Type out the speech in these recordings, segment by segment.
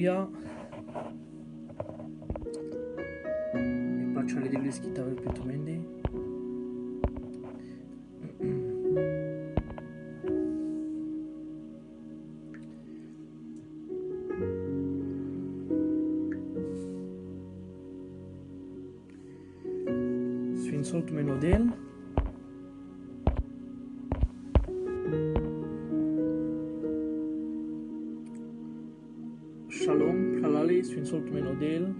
Alleluia. E pace alle Debleschi Tavel Petumende. Sfințul Tumenodel. Shalom, Plalale, Sfințul Tumenodel.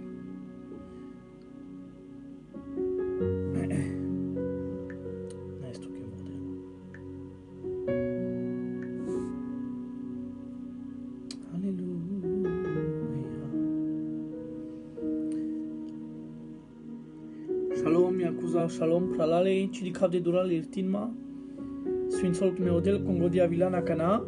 Shalom, Iacuza, Shalom, Plalale, Cidicav de Dural, Irtinma, Sfințul Tumenodel, Congodia Vilana Cana.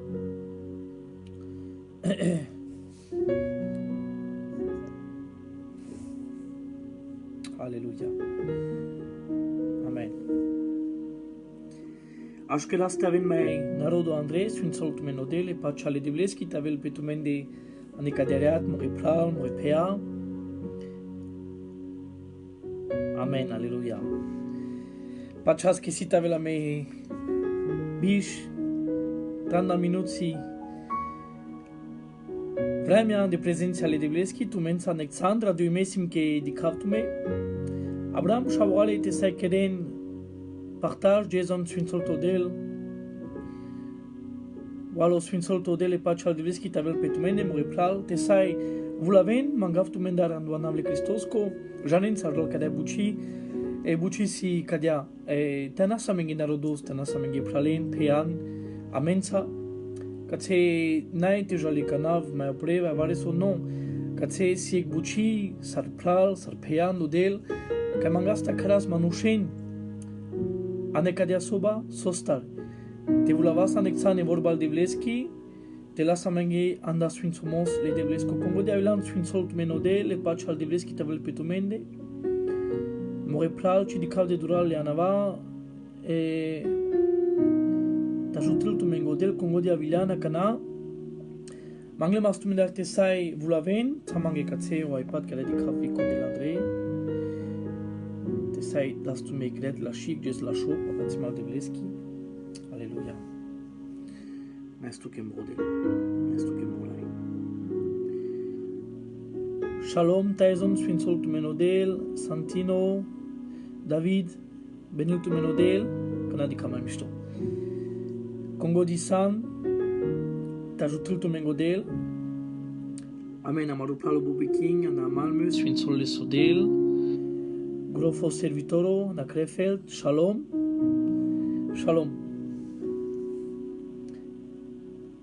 Aleluia. Amen. Aș te avem mai narodul Andrei, Sfințul Tumenodel, pacea ale Debleschi, te avem pe tumende anecadereat, mori pral, mori pea. Amen, aleluia. Pacea schesită avea la mei biș, 30 minuții vremea de prezența ale Debleschi, tu mența Alexandra, doi mesim che di captume. Abraham șavoale te sai keren partaj Jason Sfințul Todel. Walo Sfințul Todel e pacea al Debleschi tavel pe tumende mori pral te sai vulaven mangav tumendar anduanamle Cristosco janen sarlol cadea buci e buci si cadea e tenasa mengi narodos tenasa mengi pralen pean amensa Cațe n-ai te jali canav mai opreva vare so non cațe sieg buci sar pral sar pean dudel ca mangasta caras manushen anecadea soba sostar te vulavas anexane vorbal Debleschi te lasa mengi anda sfințumos le Deblesco Congo de avilan Sfințul Tumenodel le pacea al Debleschi tavel pe tumende more pral ci di cal de dural le anava e Tajutul Tumenodel Congo de Aviliana Cana Mangle mas tumendar te sai vulaven tamange cațe o iPad care de cafi con de Andrei te sai das tu megret la chic des la shop avanțimal Debleschi Aleluia Mestu che model Mestu che molai Shalom Taizon Sfințul Tumenodel Santino David Benil Tumenodel Canadica mai mișto Congo di San Tajutul Tumenodel Amen Amaru Pralo Bubiking Ana Malmö Sfințul Lesodel Grofo Servitoro Ana Krefeld Shalom Shalom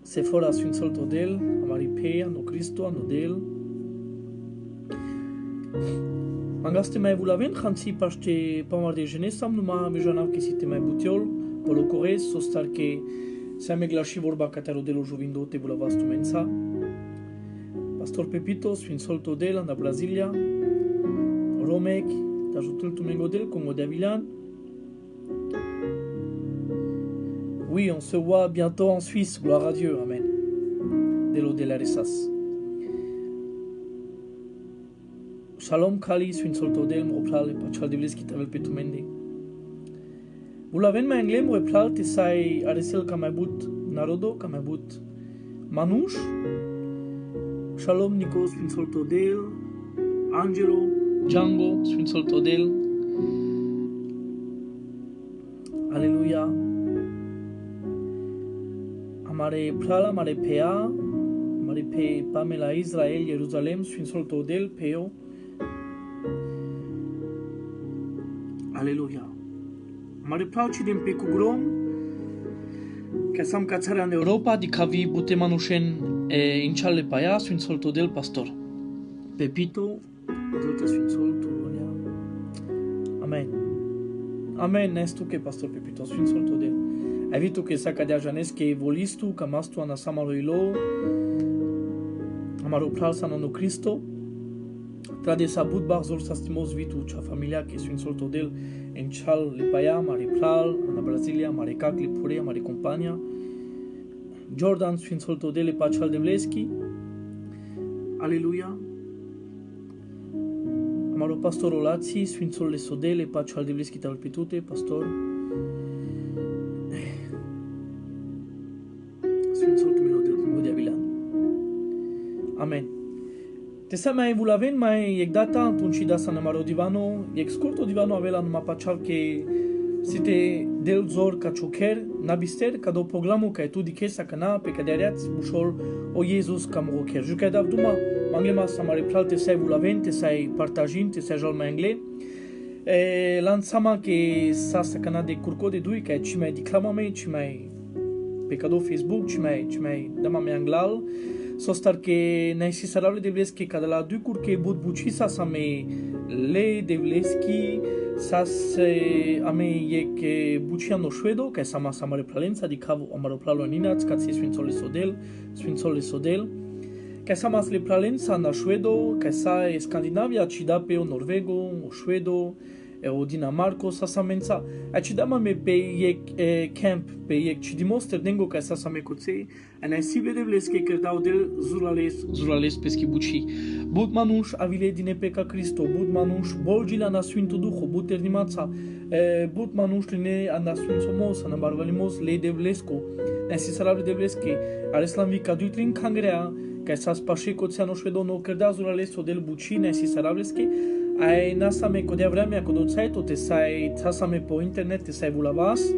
Sephora Sfințul Todel Amari Pe Ano Cristo Ano Del Mangaste mai vulaven Khansi paște pamar de jenesam numa mejanav che site mai butiol Polocores sostar che se meglași vorba caterodelo juvindo te vulavas tu mensa Pastor Pepito Sfințul Todel Ana Brasilia Romec Tajutul Tumenodel Congo de Avilan Oui, on se voit bientôt en Suisse, gloire à Dieu, amen. Delo de la Resas. Shalom Kali, Sfințul Todel, Moplal, Pacea Debleschi tavel pe tumende. Vulaven mai englem, Moplal, te sai aresel ca mai but narodo, ca mai but manuș. Shalom Nico, Sfințul Todel, Angelo, Django, Sfințul Todel. Aleluia. Amare Prala, Amare Pea, Amare Pe Pamela Israel, Ierusalem, Sfințul Todel, Peo. Aleluia. Amare Plauci din pe Cugrom, că sam ca țara în Europa, di cavi bute manușen în ceale paia, Sfințul Todel, pastor. Pepito, ajută Sfințul Todel. Amen. Amen, nestu che pastor Pepito, Sfințul Todel. Ai visto che sa cadea janes che evolistu, camastu ana samaroilo, amaro pralsa nono Cristo, trade sabut barzor sastimos vitu cea familia che Sfințul Todel en chal lipaya, mare pral, ana Brasilia, mare cac lipurea, mare compania, Jordan Sfințul Todel e pacea al Debleschi, Aleluia. Amaro pastor Olații, Sfințul Lesodele, pacea al Debleschi te-al pitute, pastor. Sfințul Tumenodel, Gudea Vilan. Amen. Te sa mai vulaven mai ek data atunci da sa namaro divano, ek scurto divano avela numa pachal che site del zor ca choker na bister ca do programu ca tu dikesa kana pe kadereați bușol o Jesus cam roker. Juca dav duma manglema sa mare pral te sai vulaven, te sai partajin, te sai jol mai anglais. Lansama che sa kana de curco de dui ca ci mai diclama mai ci mai pe cado Facebook ci mai dama mai anglal. Sostar que necesarable devleski cada la du curque bud bucisa sa me le devleski sa se ame yek buciano švedo que sama samare pralența di cavo amaro pralo ninac ca si Sfințul Lesodel que sama le pralența na švedo que sa e Scandinavia ci da pe o Norvego o švedo o Dinamarco sa samența ci da me pe yek camp pe yek ci dimostr dengo que sa me coțe a sible devleski că dau del zurales peschi buci bud manuș avile din peca Cristo bud manuș bolgila na Sfintul Duhu bud ternimața bud manuș ne na Sfințomos na barvalimos le devlesco necesarable devleski areslam ca duitrin cangrea că sa spașe coțeano șvedono că da zurales del buci necesarableski ai nasame codea vremea codoțaito te sai tasame po internet te sai vulavas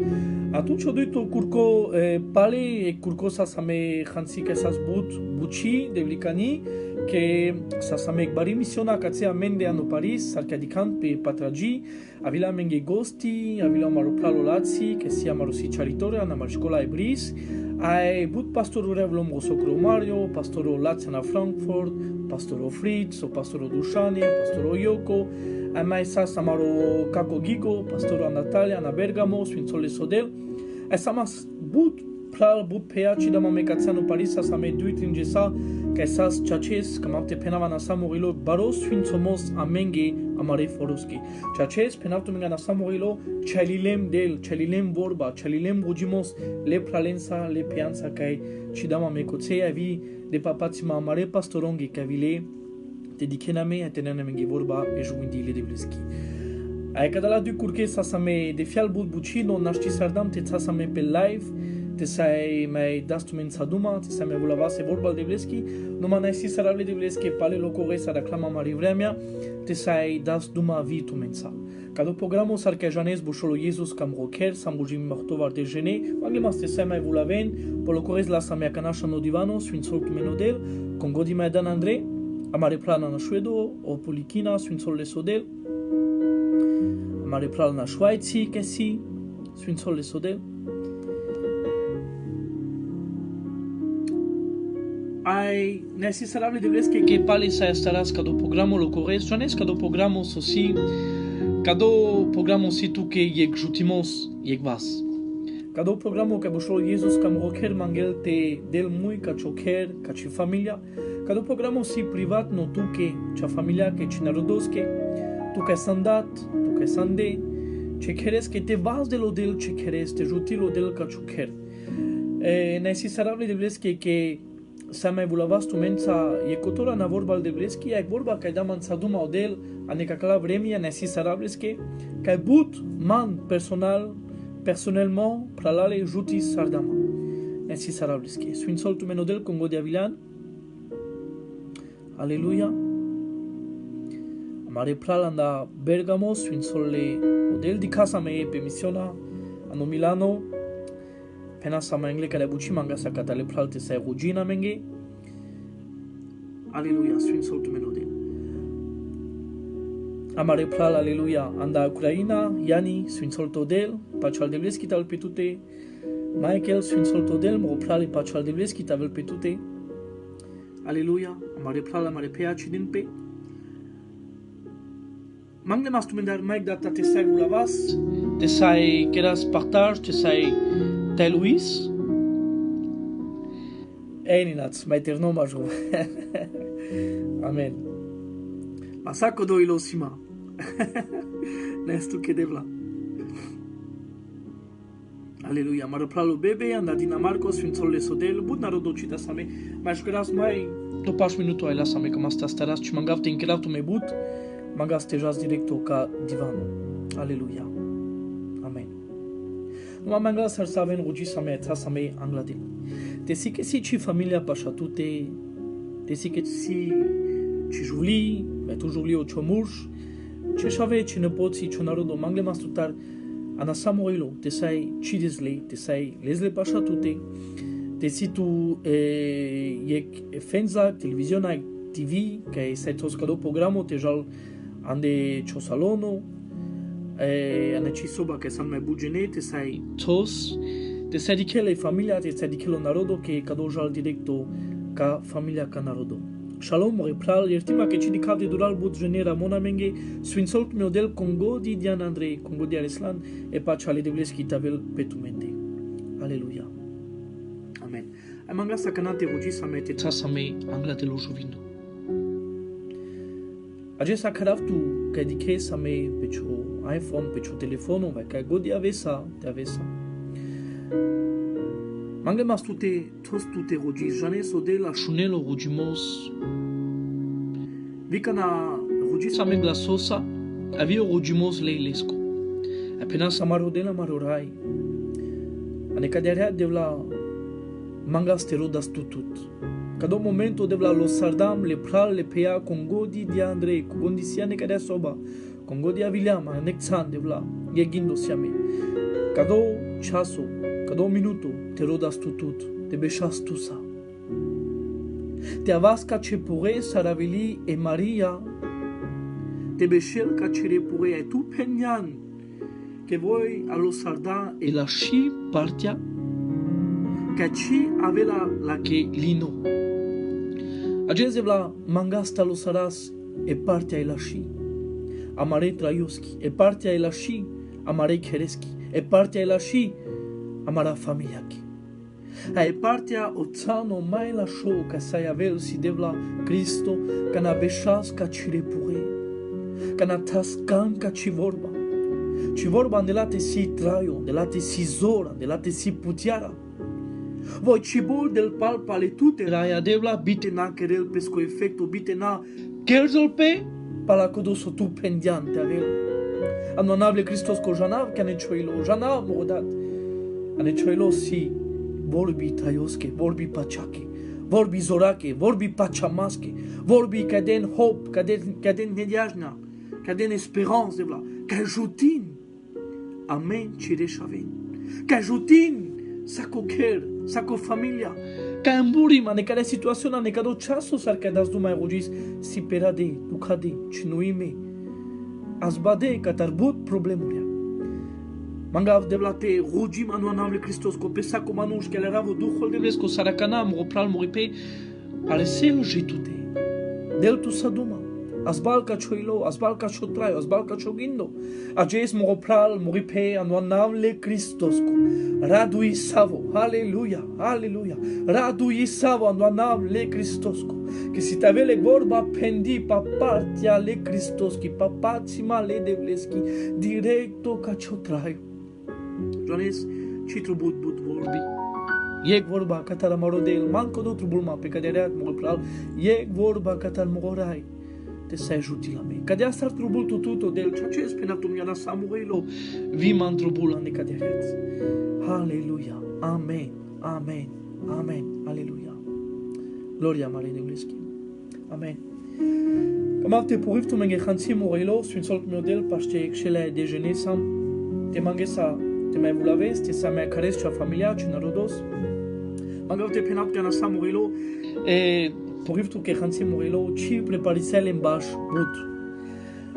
atunci o duito curco pale curco sa same hansi că sa zbut buci de vlicani che sa same bari misiona ca ția mende anu Paris sarcadican pe patragi avila menge gosti avila maroplalo lații că sia marosi charitoria na mar școala ebris ai but pastorul revlom Rosocro Mario pastorul Lația na Frankfurt pastorul Fritz o pastorul Dușania pastorul Ioko ai mai sa samaro Caco Gigo pastorul Natalia na Bergamo Sfințul Lesodel ai samas but peaci da mame cațeanu Paris sa me duitrin gesa că sas chaces că mapte penava na samorilo baros Sfințomos amenge amare foroski chaces penavtu menga na samorilo chalilem vorba chalilem bugimos le pralensa le pianța kai ci da mame coțea vi de papațima amare pastorongi că vile dedikename atenene mengi vorba e juindile de bleski ai cada la du curche sa me de fial bud bucino naști sardam te sa me pe live te sai mai dastumen saduma te sai mai volavase vorba de bleski numai nai sarale de bleski pale locore sa reclama mari vremea te sai das duma vitu mensa cado programo sarca janes bușolo Jesus cam rocker sam bujim martovar de gene maglemas te sai mai volaven polocores la samea canașa no divano Sfințul Tumenodel con godi mai dan Andrei amare plana na Švedo o Pulikina Sfințul Lesodel amare plana na Șvaiții că si Sfințul Lesodel ai necesarable de vleski che pali sa estaras cado programo locores janes cado programo sosi cado programo si tu che yek jutimos yek vas cado programo că bușol Jesus cam rocker mangel te del mui ca choker ca ci familia cado programo si privat no tu che cha familia che ci narodoske tu că sandat tu că sande ce queres que te vas de lo del ce queres te jutilo del ca choker necesarable de vleski che sa mai vulavas tu mența e cotora na vorba de bleski e vorba că da man sa duma odel aneca cala vremia necesarables că but man personnellement pralale jutis sardama necesarables Sfințul Tumenodel con Gudea Vilan aleluia amare pralanda Bergamo Sfințul odel di casa me pe misiona ano Milano pena sama engle care buci manga sa catale pralte sa rugina menge aleluia Sfințul Tumenodel amare pral aleluia anda Ucraina Yani Sfințul Todel pacea de vleski tal pe tute Michael Sfințul Todel mo pral pacea de vleski tal pe tute aleluia amare pral amare peaci din pe mangle mastumendar mai data te sai vulavas te sai queras partage te sai Te Luis? Eninac, mai terno majo. Amen. Masako do ilosima. Nestu ke devla. Aleluia. Mă răplalu bebe, anda Dinamarca, Sfințul Lesodel, bud narodul cita same. Mai șcăras mai dopaș minutul ai la same, că asta staras, și mangav te închelav tu me but, mangav te jas directo ca divanul. Aleluia. Amen. Numai mangav să saben rugi same, ta same angladel. Te si că si ci familia pașatute, te si că si ci juli, me tu juli o ciomurș, ce șave ci nepoții, ce narodul mangle mastutar, Ana Samoilo, te sai cidizle, te sai lesle pașatute, te si tu fenza, televiziona, TV, că sai toscado programo, te jal ande ciò salono, ane ci soba că san mai bugene, te sai tos, te sai dichele familia, te sai dichelo narodo, că cado jal directo ca familia ca narodo. Shalom, repral, iertima că ci di cap de dural but genera mona menge, sfințol meu del Congo di Dian Andrei, Congo di Areslan, e pacea ale devleschi tavel pe tu mende. Aleluia. Amen. Ai mangat să canate rugi să mete ța să me anglate lo juvindo. Acesta carav tu că diche să me pe ciò iPhone, pe ciò telefonul, vai că godi avesa, te avesa. Mangle mas tos tute rugi, jane so de la shunelo rugimos. Vicana rugi sa me glasosa, avio rugimos leilesco. Apenas amaro de la marorai. Ane caderea de la mangas terodas tutut. Cada momento de la los sardam le pral le pea Congodi di Andrei, condisiane cadea soba, Congodi aviliama, nexan de la yegindo siame. Cada chaso, cada minuto te rodas tutut, te beshas tusa. Te avasca ce pure saravili e Maria, te beshel ca ce repure e tu penyan, che voi allo sarda e la și partia, ca ci avela la che lino. Ageze vla mangasta lo saras e partea e la și, amare traioschi, e partea e la și, amare chereschi, e partea e la și, amara familiaki. E partea oțano mai la show ca să avel si devla Cristo, ca na beșas ca ci repure, ca na tascan ca ci vorba. Ci vorba de la te si traio, de la te si zora, de la te si putiara. Voi cibul del palpa le tute raia devla bite na querel pesco efecto bite na kerzol pe pala codoso tu pendiante avel. Anonable Christos co janav ca ne choilo, janav modat. Ane choilo si vorbi traioske, vorbi pachake, vorbi zorake, vorbi pachamaske, vorbi caden hope, caden nediajna, caden esperance devla, ca jutin. Amen cireșaven. Ca jutin saco ker, saco familia. Ca îmburim ane care situaționa ne cado ceasul s-ar că dați dumai rugis si perade, ducade, cinuime. Azbade ca tarbut problemuria. Mangav devla te rugim anu anavle Christos ko pesa ko manush ke leravo duhol devles ko sarakana mo pral moripe alesel jitute. Del tu saduma. Azbalka choilo, azbalka chotrayo, azbalka chogindo. Ajes moropral moripe anu anavle Christos ko. Radui savo, aleluia, aleluia. Radui savo anu anavle Christos ko. Che si tavele vorba pendi pa partia le Christos ki pa patima le devleski directo ca chotrayo. Jones, ci trubut but vorbi. Yek vorba catar marodel, manco do trubulma pe cadereat moropral. Yek vorba catar morai. Te sai ajuti la me. Cadea sar trubul tututo del ce spenatum iana Samuelo. Viman trubul ne cadereat. Aleluia. Amen. Amen. Amen. Aleluia. Gloria mare nevleski. Amen. Cam te puriv tu menge khansi morelo, sfințol model paște excela dejeuner sam. Te mangesa te mai vulaves, te sa mai cares cea familia, ci narodos. Mangav te penat gana sa morelo e puriv tu ke khansi morelo, ci preparisel în baș but.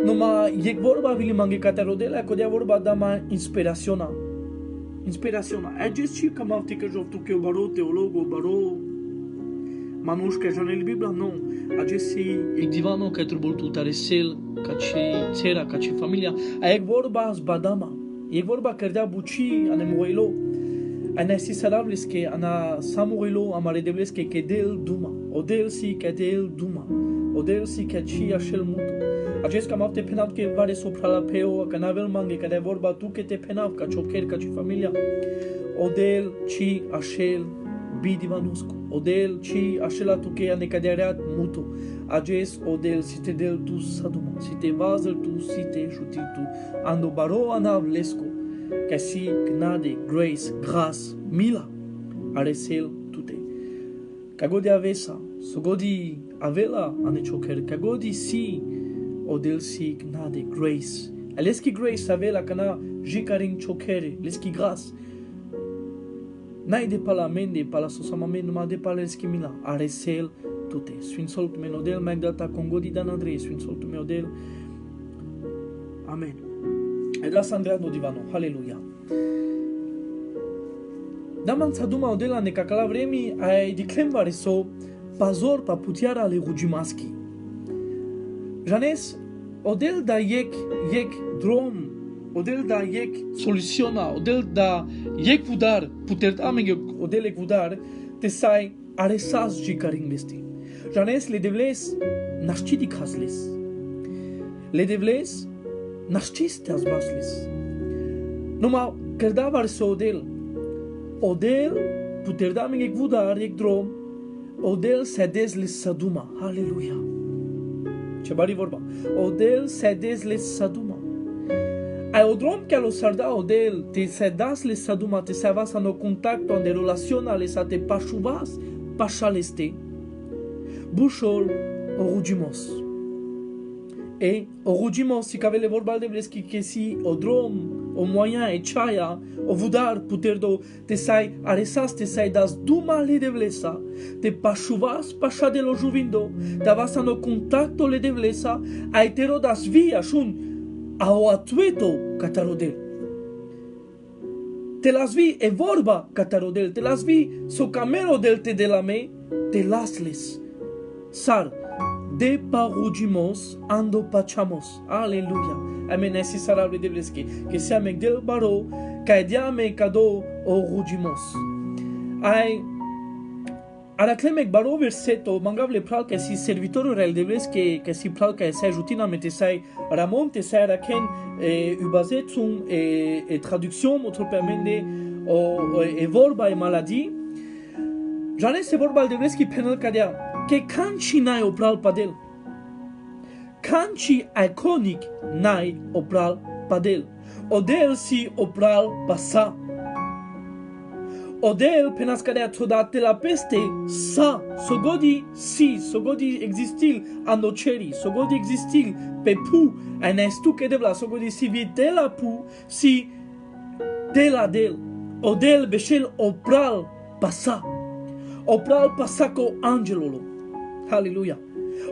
Numa yek vorba vili mange catarodela, codia vorba dama inspiraționa. Inspiraționa. Ages ci cam te că jof tu ke baro teologo, baro manușca janel Biblia, nu. Agesi ek divano că trebuie tu tare sel, ca ce țera, ca ce familia. Aek vorba zbadama. Ek vorba cărdea buci ane moilo. Ana si salavles că ana samuelo amare devles că del duma. Odel si că del duma. Odel si că ci așel mutu. Acest cam avte penat că vare sopra la peo, că n-avel mange, că de vorba tu că te penav, ca ciocher, ca ci familia. Odel ci așel bidi vanusco. Odel ci așela tu că ea necadeareat mutu. Acest odel si te del tu saduma, si te vazăl tu, si te șutil tu. Ando baro anav lesco, ca si gnade, grace, gras, mila, aresel tute. Kagodi avesa, sogodi avela ane choker, kagodi si odel si gnade, grace. Leski grace avela kana jikaring chokere, leski gras. N-ai de pala mende, pala sosamame, numai de pala leski mila, aresel tute. Sfințol tu menodel, mai data congodi dan Andrei, sfințol tu menodel. Amen. Edras Andrea no divano, halleluja. Daman saduma odela ne kakala vremi ai diklemvare so pazor pa putiara ale rugimaski. Janes odel da yek drom, odel da yek soluciona, odel da yek vudar putert amenge odel ek vudar te sai aresas jikaring vesti. Janes le devles naști hasles. Le devles naștiste azbasles. Numa kerdavar so odel puterdaming ek vudar ek drom, odel sedes le saduma. Halleluja. Ce bari vorba. Odel sedes le saduma. Ai o drom que lo sarda odel te sedas le saduma, te savas ano contacto ande relacionale sa te pachuvas pachaleste. Bușol orugimos. E orugimos si cavele vorba de vleski que si o drom, o moyen e chaya, o vudar puterdo te sai aresas te sai das duma le de vlesa, te pachuvas pasha de lo juvindo, te vas ano contacto le de vlesa, ai te rodas via shun a o atueto catarodel. Te las vi e vorba catarodel, te las vi so camero del te de la me, te lasles. Sar de parugimos ando pachamos. Aleluia. Amen. Esi sarable de vleski. Que sea megdel baro, ca diame cado orugimos. Ai araclemek baro verseto mangavle pral ca si servitorul real de vleski ca si pral ca si ajutina mete sai Ramon te sai araken ubazetum e traduction motro permende e vorba e maladie. Jane se vorba de vleski penal cadea que canci nai opral padel. Canci iconic nai opral padel. Odel si opral pasa. Odel penas cadea todate la peste sa. Sogodi si, sogodi existil andoceri, sogodi existil pe pu, anestu che devla, sogodi si vite la pu, si de la del. Odel beșel opral pasa. Opral pasako angelolo. Halleluja.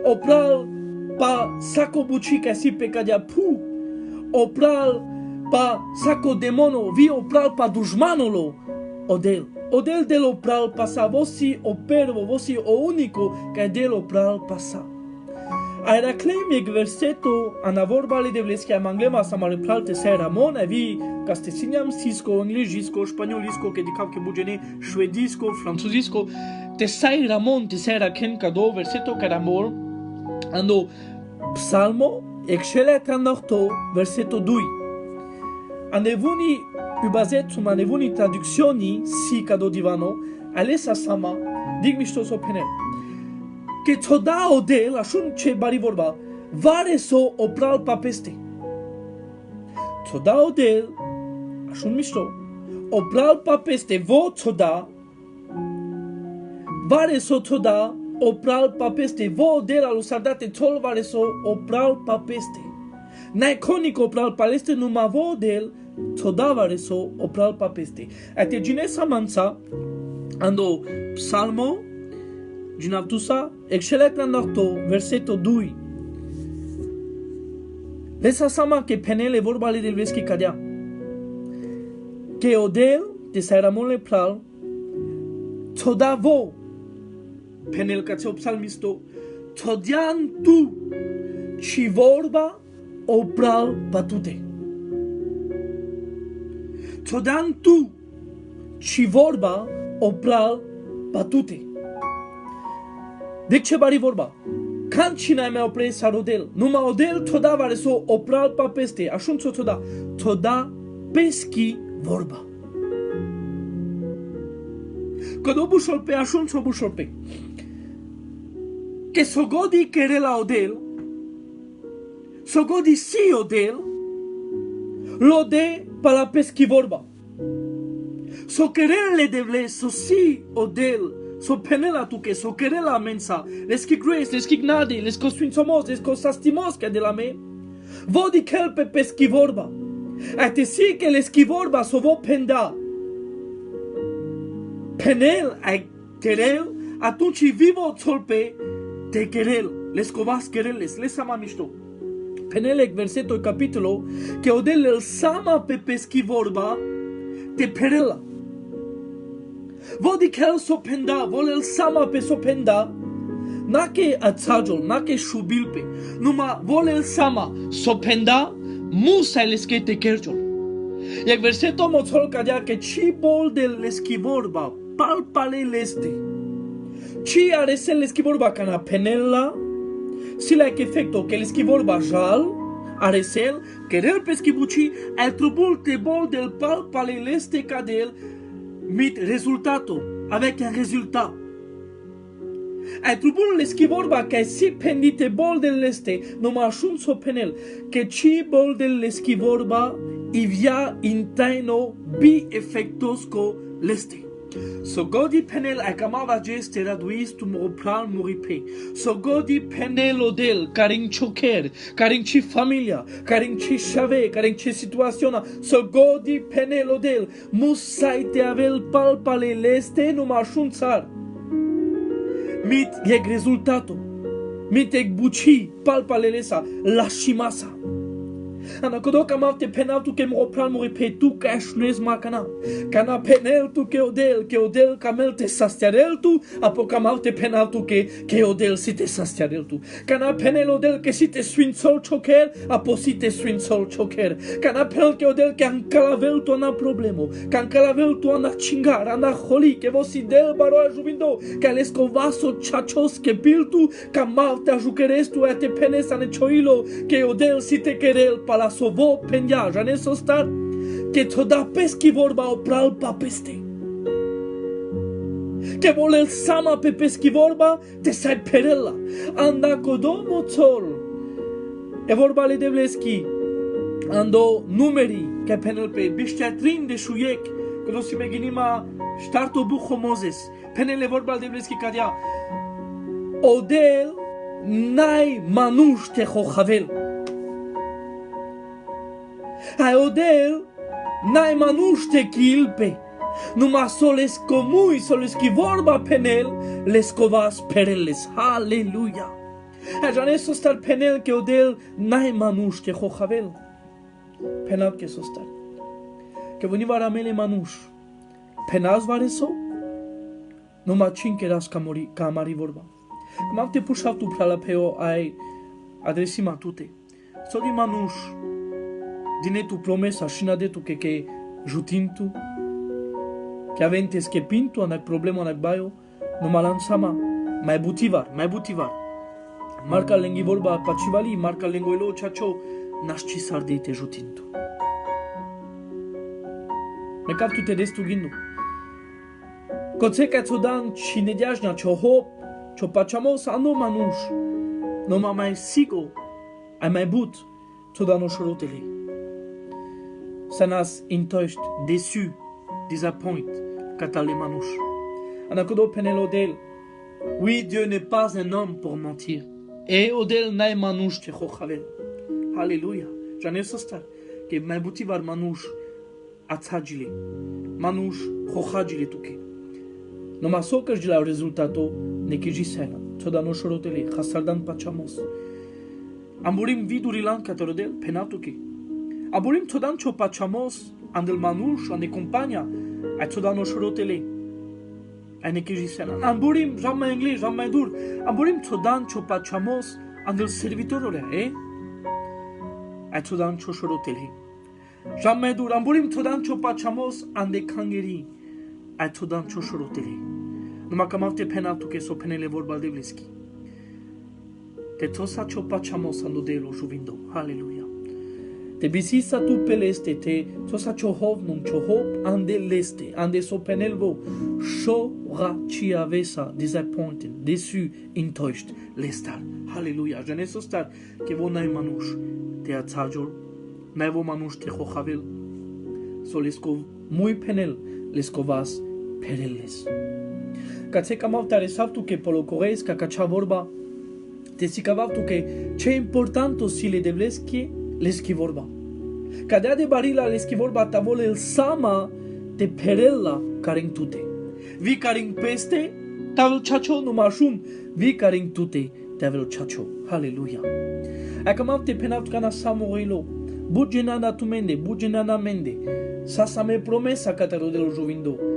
Opral pa sako bucica si pe cadea pu. Opral pa sako demono vi opral pa dușmanolo. Odel. Odel del opral pasa. Vosi o pervo, vosi o unico ca del opral pasa. Ai reclamiec verseto ana vorbale de vleski am anglema sa mare pral te sai Ramon avi castesiniam cisco, englisisco, spagnolisco, che di cap che bugene, švedisco, francusisco, te sai Ramon, te sai raken cado verseto caramor, ando psalmo, excelet anorto, verseto 2. Anevuni ubazetum, anevuni traductioni, si cado divano, alesa sama, dig mișto so penel. Che toda odel, așa ce bari vorba, vare so opral pa peste. Toda odel, așa mișto, opral pa peste, vo toda, vare so toda, opral pa peste, vo odel alu sardate tol vare so opral pa peste. N-ai conic opral pa peste, numai vo odel, toda vare so opral pa peste. Ate ginesa manța, ando psalmo, Ginavtusa, excelet anorto, verseto 2. Lesa sama que penele vorbale del veschi cadea. Que odel, te sairamon le pral, toda vo, penel ca țeo psalmisto, todian tu, ci vorba o pral patute. Todian tu, ci vorba o pral patute. De ce bari vorba? Canchina me opre sarodel. Numa odel toda vareso opral pa peste. Ashunțo toda. Toda peschi vorba. Când bușolpe, ashunțo bușolpe. Que sogodi querela odel. Sogodi si odel. Lode pa la peschi vorba. So quererle devle so si odel. So penela tuque, so querela mensa, les qui grace, les qui gnade, les costuințomos, les cosastimos que de la me, vodi kelpe peschi vorba, ate si que les qui vorba so vo penda, penel ai querel, atunci vivo tolpe te querel, les covas quereles, les sama mișto. Penelec versetul capitolo, que odel el sama pe peschi vorba, te perela. Vodi kel sopenda, volel sama pe sopenda, nake atsajol, nake shubilpe, numa volel sama sopenda, musa lesque te kerjol. Jak verseto moțol cadea că ci bol de leschi vorba, palpale leste. Ci are se leschi vorba cana penella, si la efecto que leschi vorba jal, are sel, querer peschi buci, el trubul te bol del palpale leste cadel, mit rezultato, avec un résultat. Ai trubul leschi vorba că si pendite bol del leste, nu mă așun so penel, că ci bol del leschi vorba, ivia intaino bi effectosco leste. So godi penel ai camava geste raduis tu moroplan moripe. So godi penel odel, carin choker, carin ci familia, carin ci chave, carin ci situaziona. So godi penel odel, musai te avel palpale leste nu mașun țar. Mit eg rezultato, mit eg buci palpale lesa, la shimasa. Ana kodoka mavte penal tu ke moroplan moripe tu ka shnes makana. Kana penel tu ke odel kamel te sastiarel tu, apo kamavte penal tu ke odel si te sastiarel tu. Kana penel odel ke si te swinsol choker, apo si te swinsol choker. Kana penel ke odel ke ancalavel tu ana problemo, ke ancalavel tu ana chingar, ana holi, ke vos del baro ajubindo, ke alesko vaso chachos ke piltu, kamavte ajukeres tu ate penes ane choilo, ke odel si te querel la sovo penja, jane sostar, que toda peschi vorba opral pa peste. Que volel sama pe peschi vorba, te sai perella. Anda kodomo țol. E vorba le devleschi. Ando numeri, que penel pe bișteatrin de șuiec, că nu si me ghinima ștarto bucho Moses. Penel e vorba le devleschi cadea. Odel nai manuș te hochavel. Ai odel, n-ai manuște chilpe, numai soles comui, soles chi vorba penel, les covas pereles, halleluja. Ai jane sostar penel che odel, n-ai manuște hochavel, penal che sostar. Che veniva ramele manuș, penaz vareso, numai cinque ras ca amari vorba. Cum am te pușat tu prala peo ai adresima tute, so di manuș, dine tu promesa și de tu que jutintu que aventes que pintu anac problema anac baio no malansama mai butivar marca lengi vorba pacivali marca lengoilo chacho nasci sardite jutintu me cap tu te destu gindu koceca codan chinediajna choho cho pachamos anu manush no mai sigo ai mai but codano shoroteli. Sanas enttäuscht, déçu, disappoint, katale manush. Anakodo penel odel. Oui, Dieu n'est pas un homme pour mentir. Et odel nai manush te chochavel. Alléluia. J'en ai sostar. Que mai butivar manush atsagile. Manush chochagile tuke. No masokar de la rezultato ne que gisena. Toda no shorotele. Khasardan pachamos. Amburim vidurilan katorodel penatuke. Aborim todan čo pachamos andel manush ane compagna a todan oshorotele ane kejisena. Amburim jamma inglês jamma dur. Amburim todan čo pachamos andel servitorore a todan čo shorotele. Jamma dur. Amburim todan čo pachamos ande kangeri a todan čo shorotele. Numa kamavte penatu ke so penele vorba devleski. Te tosa ciò facciamo sandodelo juvindo. Alleluia. Te bisisa tu peleste te tosa ciò hovnum ciò hop ande leste ande so penelvo sho ra ci avesa disappointed déçu enttäuscht lestar. Halleluja. Je ne sostar que vo nai manush te atsajol nai vo manush te khochavel so lesko muy penel leskovas perelles. Kace kamavtare savtu que polo koreis kakacha vorba te sikavavtu que ce importanto si le devleski leski vorba. Cadea de barila leski vorba tavole el sama te perella caring tute. Vi caring peste tavel chacho no mashum vi caring tute tavel chacho. Halleluja. Akamav te penavtu kana samoilo. Bugenana tu mende, bugenana mende. Sasa me promesa catero dello juvindo.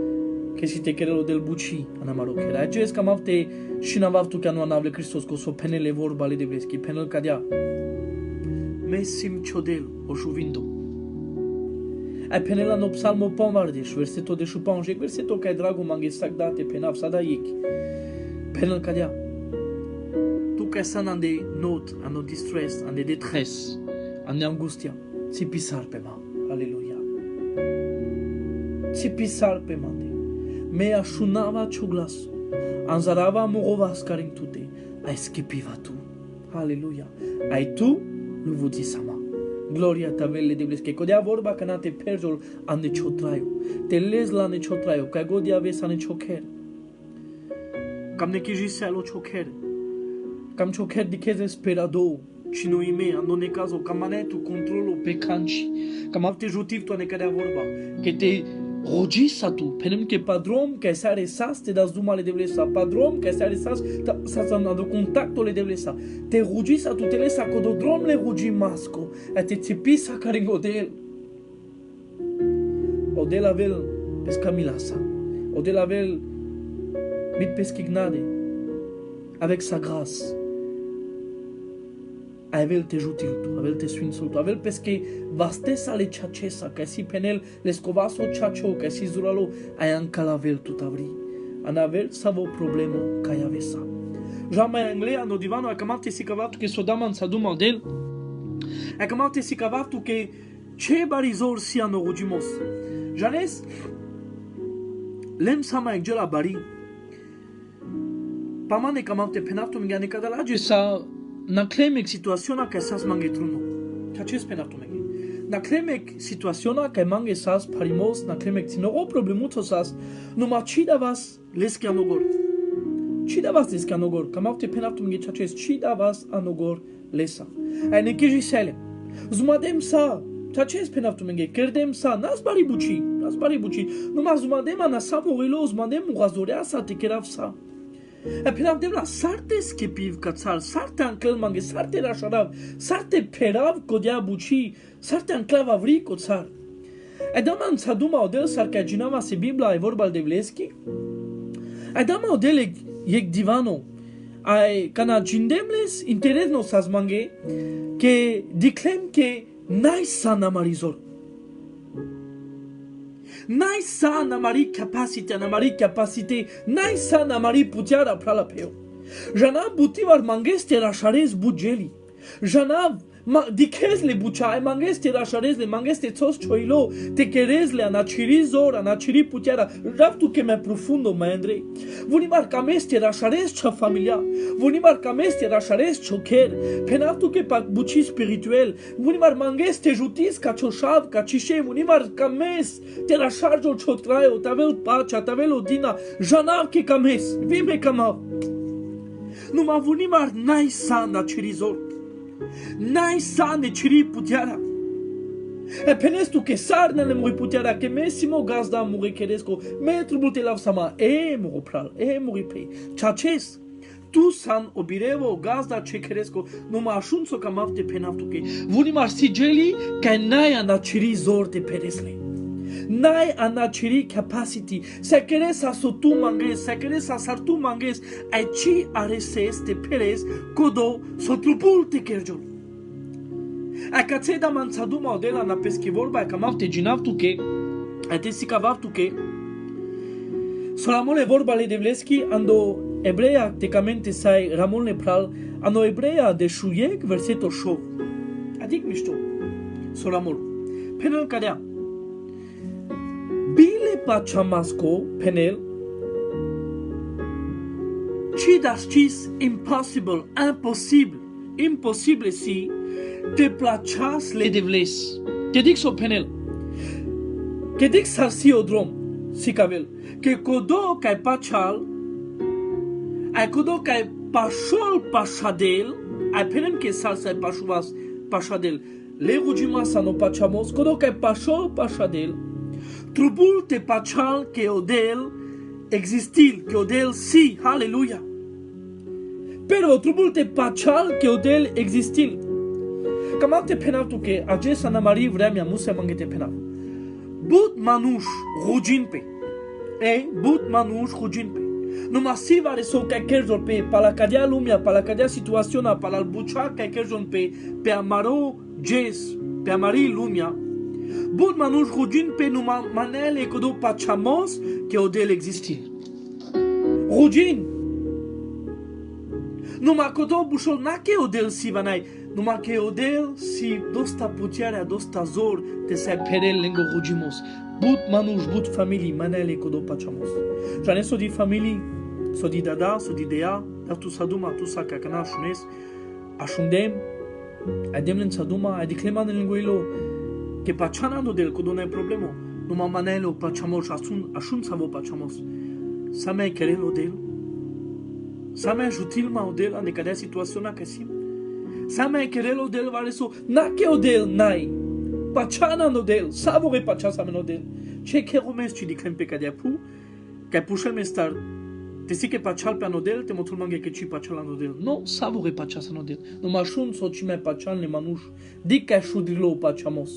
Che si te querelo del buci anamarokera. Aces kamavte shinavavtu kanu anavle Christos ko so penele vorba le devleski penel kadea. Messim chodel o juvindo. Ai penela no psalmo pomvardesh verseto de shupanjek verseto kai drago mange sagdate penav sadayik. Penel kadea. Tu ka san ande note, ande distress, ande détresse, ande angustia. Si pisar pema. Alleluia. Si pisar pemande. Me ashunava chuglas. Anzarava morovas karing tute. A eskepiva tu. Alleluia. Ai tu luvudi sama. Gloria tavelle devleske. Kodea vorba kanate perjol ande chotrayo. Te lezla ne chotrayo. Ka godia vesa ne choker. Cam ne kijiselo choker. Cam choker dikeze sperado. Cino ime, ando ne caso, cam manetu controlo pe canci. Cam avte jutiv tu ane cadea vorba. Che te rogisa tu, penem che padrom che sare sas te das duma le devlesa. Padrom che sare sas ando contacto le devlesa. Te rogisa tu te lesa cododrom le rogi masco. E te țipisa caring odel. Odel avel pescamilasa. Odel avel mit peschignade. Avec sa grâce. Avel te jutiltu, avel te sfinsultu, avel pesche vastesa le chachesa, ca si penel lescovaso chacho, ca si zuralo, ai anca la vel tu tavri. Anavel savo problemo ca avesa. Jamais anglais ano divano a camate si cavatu che sodaman saduma del. A camate si cavatu che ce barizor si ano rugimos. Janes lem sama egela bari. Pamane camate penatu mingane cadalage sa na klemek situaționa ca sas mange truno. Ca ce spenatu menge? Na klemek situaționa ca mange sas parimos na klemek tinoro problemuto sas numa chida vas leski anogor. Chida vas leski anogor. Kamavte penatu menge chaches chida vas anogor lesa. Ai nekiji sele. Zumadem sa chaches penatu menge kerdem sa nas bari buci. Numa zumadem ana samorilo zumadem ugazorea sa tekerav sa. Penav la sarte skepiv katsar, sarte ancel mange, sarte rasharav, sarte perav kodia buci, sarte anclav avri kotsar. Daman saduma odel sarka ginava se Biblia e vorba de vleski. Dama odel yek divano. Ai kana gindemles interesno sas mange que diclem que naisa namarizor. Naisa namari capacité, naisa namari putiara pralapeo. Jana butivar mangeste rasharez bujeli. Jana dikez le buchai mangeste rasharez le mangeste tos choilo te querez le anachiri zor anachiri putiara raptu que me profundo maendre. Vunimar cameste rasharez cha familia. Vunimar cameste rasharez choker. Penatu que pa buchi spirituel. Vunimar mangeste jutis ca choshav ca chishe. Vunimar cames te rasharjo chotrayo tavel pacha tavel odina. Janav que cames vime camav. Numa vunimar naisa anachiri zor. Naisa ne chiri putiara. Penestu que sarna le muri putiara que mesimo gazda muri keresko metru bulte lav sama muri pral muri pe chaches tu san obirevo gazda chekeresko numa ashunso kamavte penavtu que vuni marsigeli que naya na chiri zor te peresle. Nai anachiri capacity. Se queres a sotu manges, se queres a sartu manges, aici areses te peres, kodo sotrupul te kerjol. A caceda manțadu modela na peschi vorba că mavte ginavtu que, a te sikavavtu que, solamole vorba le devleski ando ebrea tecamente sai ramon le pral Ano Hebrea de Shuyek, versetul Shov. Adică mișto. Soramol. Penel cadea. Bile pachamasco, penel. Cidascis impossible, imposible si te placas le devles. Te dic so penel. Te dic sarsi odrom, si cavel. Que codo cai pachal, ai codo cai pashol pashadel, ai penem que salsa ai pashuvas pashadel. Le rugimas ano pachamos, codo cai pashol pashadel. Trubul te pachal que odel existil, que odel si, aleluia. Pero trubul te pachal que odel existil. Cam te penav tu que ages Ana Marie vrea mea musa mangete penav. But manuș rugin pe. But manuș rugin pe. Numai si va reso ca kerzon pe palacadea lumea, palacadea situaționa, palalbucha ca kerzon pe amaro jes, pe amari lumea. But manuș rugin pe numai manele codo pachamos que odel existil. Rugin. Numai codo bușol na que odel si vanai. Numai que odel si dosta puterea, dosta zor te sai perel lengo rugimos. But manuș, but familii, manele codo pachamos. Jane so di familii, so di dada, so di dea, dar tu saduma, tu sa cacana șunes, așundem, adem len saduma, adicleman în lengoilo, que pachanando del codo n-ai problemo. Numai manele o pachamos, așun savo pachamos. Sa mai querel odel, sa mai ajutil ma odel, ane cadea situaționa că sim. Sa mai querel odel vare so, na que odel nai. Pachana odel, savore pachasa men odel. Ce que romes ci diclem pe cadea pu, ca pușel mestar. Te si que pachal pe anodel, te motul mange que ci pachal anodel. No, savore pachasa anodel. No mașun so ci mai pachal ne manuș. Dic ca șudrilo pachamos.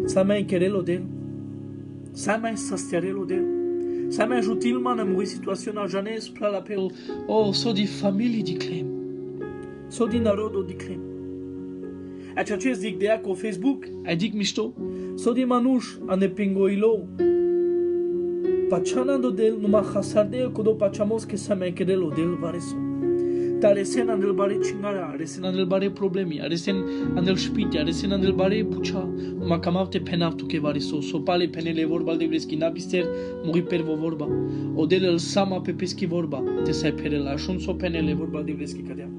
Sa mai querel odel. Sa mai sastiarel odel. Sa mai ajutil man a muri situaționa janes pla la pel. Oh, so di familii diclem. So di narodo diclem. Aceea ce zic de ea cu Facebook, ai dic mișto, so di manuș ane pingoilo. Pachanando del numai hasardeo codo pachamos que sa mai querelo del vareso. Dar resen andel bare chingara, resen andel bare problemi, resen andel spite, resen andel bare bucha, ma camavte penavtu que vareso, so pale penele vorba de vreski nabister, muri per vorba. Odel el sama pe peschi vorba, te sai perel ashun so penele vorba de vreski cadea.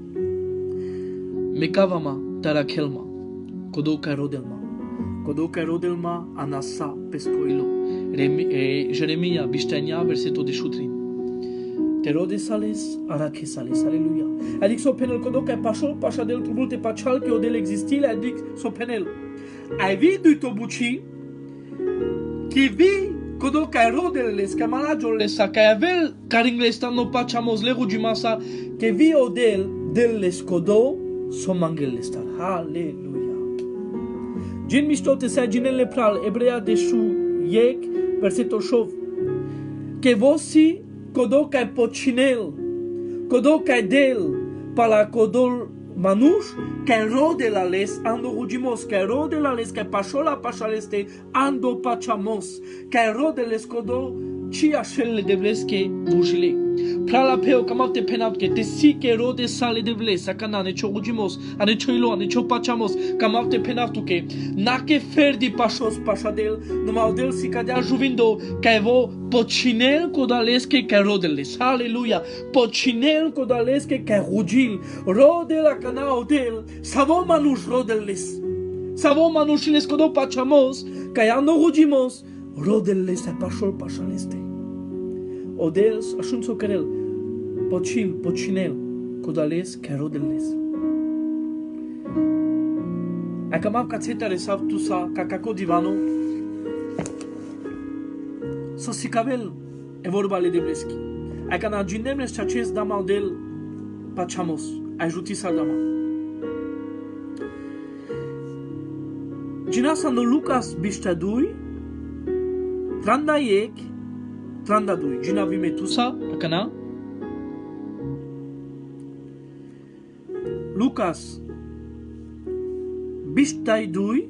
Mekavama tarakhelma, kodoka rodelma anasa pescoilo. Jeremia Bistania versetul de șutrin. Te rode sales, arache sales, aleluia. Adică so penel kodoka pașol, pașa del trubul te pachal că odel existile, adică so penel. Ai vi du tobuci, ki vi kodoka rodeles, ka malajoles, ka avel caringles stando pachamos le rugimasa, que vi odel del les kodo, so mangel estar. Aleluia. Gin mișto te sai ginele pral, Hebrea de Shuyek, versetul Shov. Que vosi kodokai pochinel, kodokai del, pala kodol manuș, kai rodel ales, ando rugimos, kai rodel ales, kai pașola pașaleste, ando pachamos, kai rodeles kodo, ci așel de vleske bujile. Prala peo camate penat que te si que rode sale de vles, acana ne chogimos, ane choilo, ane chopachamos, camate penatu que na que ferdi pașos pașadel, numai del si cadea juvindo, ca evo pocinel codalesque ca rodeles, aleluia, pocinel codalesque ca rugil, rodel acana odel, savo manuș rodeles, savo manușiles codo pachamos, ca ya no rugimos, rodeles a pașol pașaleste. Odels, așa so querel, pocinel, codales, carodeles. Acum ca țeta resav tu sa, ca caco divano, să si cavel, e vorba le de bleschi. Ai ca na gindemles acest dama odel, pachamos, ai juti sa dama. Ginas ando Lucas biștadui, tranda iec, Tranda dui, gina vime tusa, acana. Lucas, bishtai dui,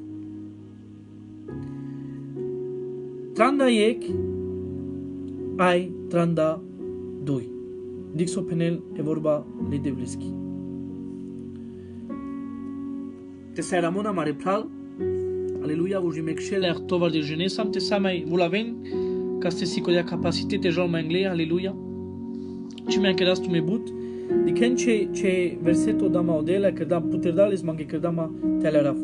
tranda yek, ai tranda dui. Dixo penel e vorba le devleski. Te sai Ramona mare pral. Aleluia, vous jimekshel er tovar de jenesam te samai vous laven caste si codia capacité te jol mangle. Aleluia. Ci me anche tu me but. Di ken ce verseto dama odela che da puterdales manche che dama teleraf.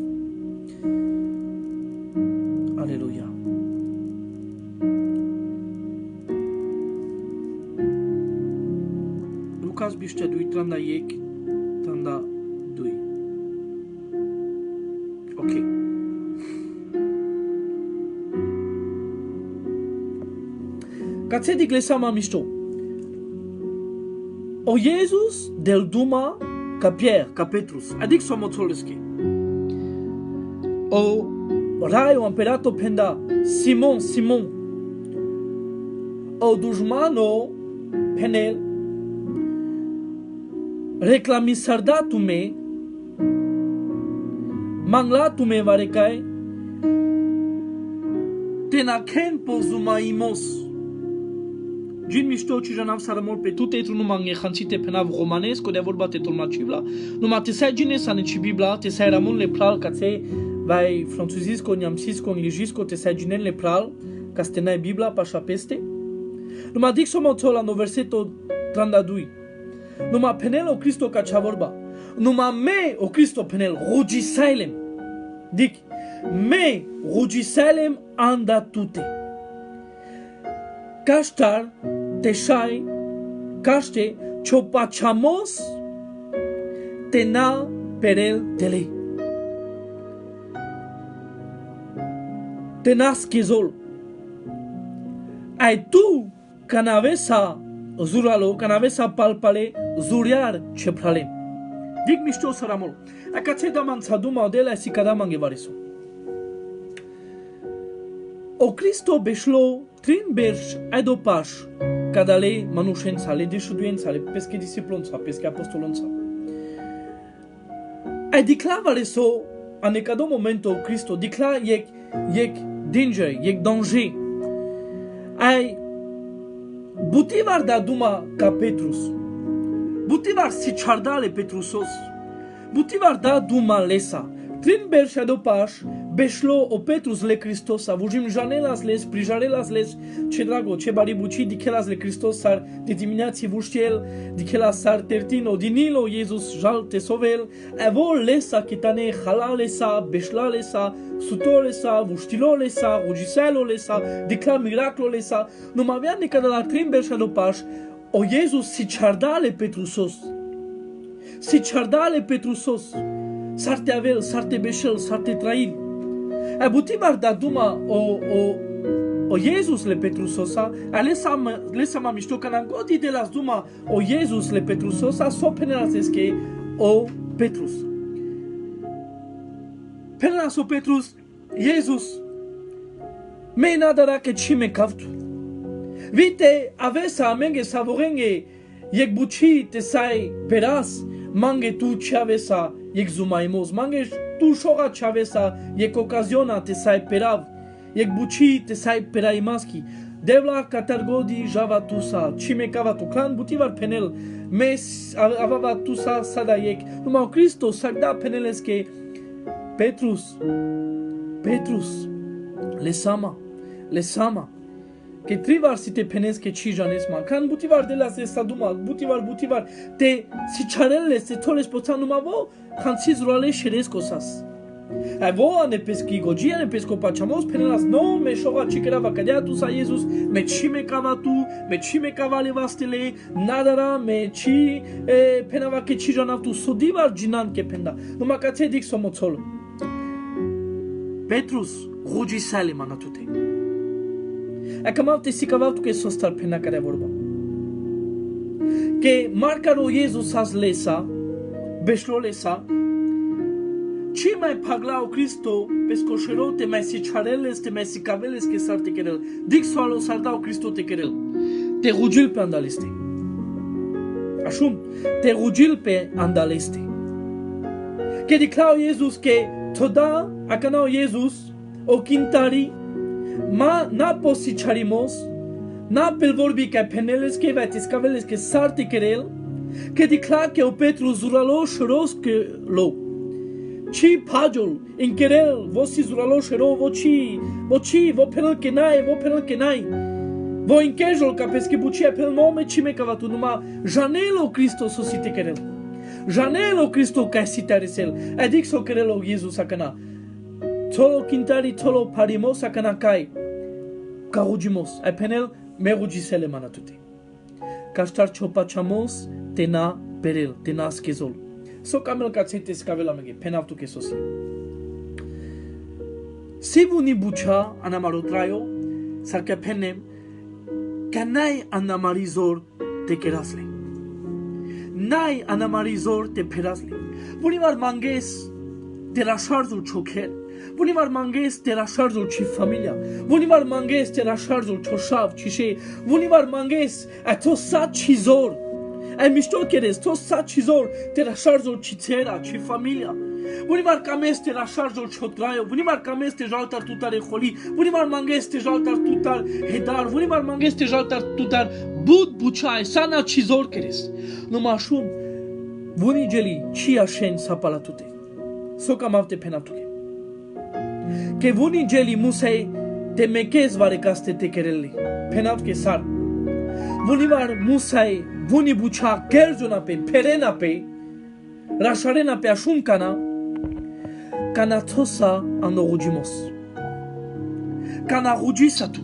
Aleluia. Lucas biște dui tranda iec tranda dui. Ok. Kad se diglesama misto. O Jesus del Duma ca Pierre, ca Petrus. Adic somoțoleschi. O rai o imperato penda Simon. O dușmano penel reclamisardatume manglatume varecai tenaken pozumaimos. Gin mișto ci janav saramol pe tu tetru nu mange khansite penav romanes co de vorba te tolmacibla nu ma te sai gine sa neci bibla te sai ramon le pral ca te vai francuzisco niamsisco englisisco te sai gine le pral ca ste nai bibla pa peste nu ma dic somo tola no verseto 32 nu ma penel o Cristo ca cea vorba nu ma me o Cristo penel rugi sailem dic me rugi sailem anda tute Caștar, teșai, caște, ciopachamos, tena perel tele. Tena schizol. Ai tu, canavesa zuralo, canavesa palpale, zuriar ce prale. Dic mișto saramol. Aca ți da man saduma odela si cada mangevareso. O Cristo beșlo trin berș adopaș cadale manușența, de șuduența, pesche disciplonța, pesche apostolonța. Ai declavare so anecado momento Cristo, decla yek danger, yek danger. Ai butivar da duma ca Petrus. Butivar si chardale Petrusos. Butivar da duma lesa. Trin berș adopaș beșlo o Petrus le Hristos, avujim janelas les, prijarelas les, ce drago, ce baribuci, dichelas le Hristos sar de dimineații vuștiel, dichelas sar tertino, dinilo Iesus jal te sovel, evo lesa kitane halalesa, beșlalesa, sutolesa, vuștilolesa, rugiselolesa, dicla miraclolesa, nu mă avea nicădă la trimber și adopaș, o Iesus si chardale Petrusos, si chardale Petrusos, sarte avel, sarte beșel, sarte trail, e butivar da duma o Jesus le Petrusosa, lesa ma mișto că n-am godi de las duma o Jesus le Petrusosa, so penelazesche o Petrus. Penelas o Petrus, Jesus, me nadara che cime cavtu. Vite avesa amenge savorenge, yek buci te sai peras, mange tu chavesa, yek zumaimos, mange tu șora chavesa, yek ocaziona te sai perav, yek buci te sai peraimaschi, devla catargodi java tusa, cime cavatu clan butivar penel, mes avava tusa sada yek, numai Cristo sagda penelesche, Petrus, lesama, che trivar si te penesche ci janesma, can butivar de las estaduma, butivar, te si charelle se toles potan numai vo, can si zurale șerescosas. Vo ne peschi gogia ne pesco pachamos penelas no me șoga cicherava cadea tu sa Jesus, me cime cava tu, me cime cava levastele, nadara me ci penava che ci janatu sodivar ginan che penda. Numai ca te dic somoțol. Petrus, rugi sale manatute. Acum te sicavau tu că sos star pena care vorba. Că marcaro Jesus has lesa, beșlo lesa, ce mai paglau Cristo pescoșerote mai si chareles te mai si caveles că sar te querel. Dic soalo sar dau Cristo te querel. Te rugil pe andaleste. Așum, te rugil pe andaleste. Că declau Jesus că toda acanau Jesus o quintari ma na posicharimos Na pel vorbi ca peneles que vai tescaveles que sarte querel, que declara que o Petru zuralo șeros que lo. Ci pajol in querel vosi zuralo șero voci vo penel que nai. Vo in quejol ca pesque bucia pel nome ci me cavatu numa janelo Cristo susite querel. Janelo Cristo ca sitaresel. Adic so querelo Jesus sakana. Tolo quintari tolo parimo sakana kai. Carugimos. A penel merugisele manatute. Castar chopachamos tena perel, tena skezol. So camel cațete scavela mege, penavtu que sosi. Si vuni bucha anamarotraio, sa que penem, canai anamarizor te kerasle. Nai anamarizor te perasle. Vunivar manges te rașarzul choker. Vunivar manges te rașarzul ci familia. Vunivar manges te rașarzul choșav cișe. Vunivar manges a to sa cizor. Ai mișto cheres, to sa cizor te rașarzul cițera ci familia. Vunivar cames te rașarzul chotraio. Vunivar cames te jaltar tutar holi. Vunivar manges te jaltar tutar hedar. Vunivar manges te jaltar tutar bud buchai sana cizor cheres. Numai șum bunigeli ci așen sapalatute. So cam avte penatuke. Che vuni geli musei te mekes vare caste te kerelli. Penat ke sar. Vuni var musai vuni bucha kerzuna pe perena pe rasharena pe ashun kana tosa ando rugimos. Kana rugisatu.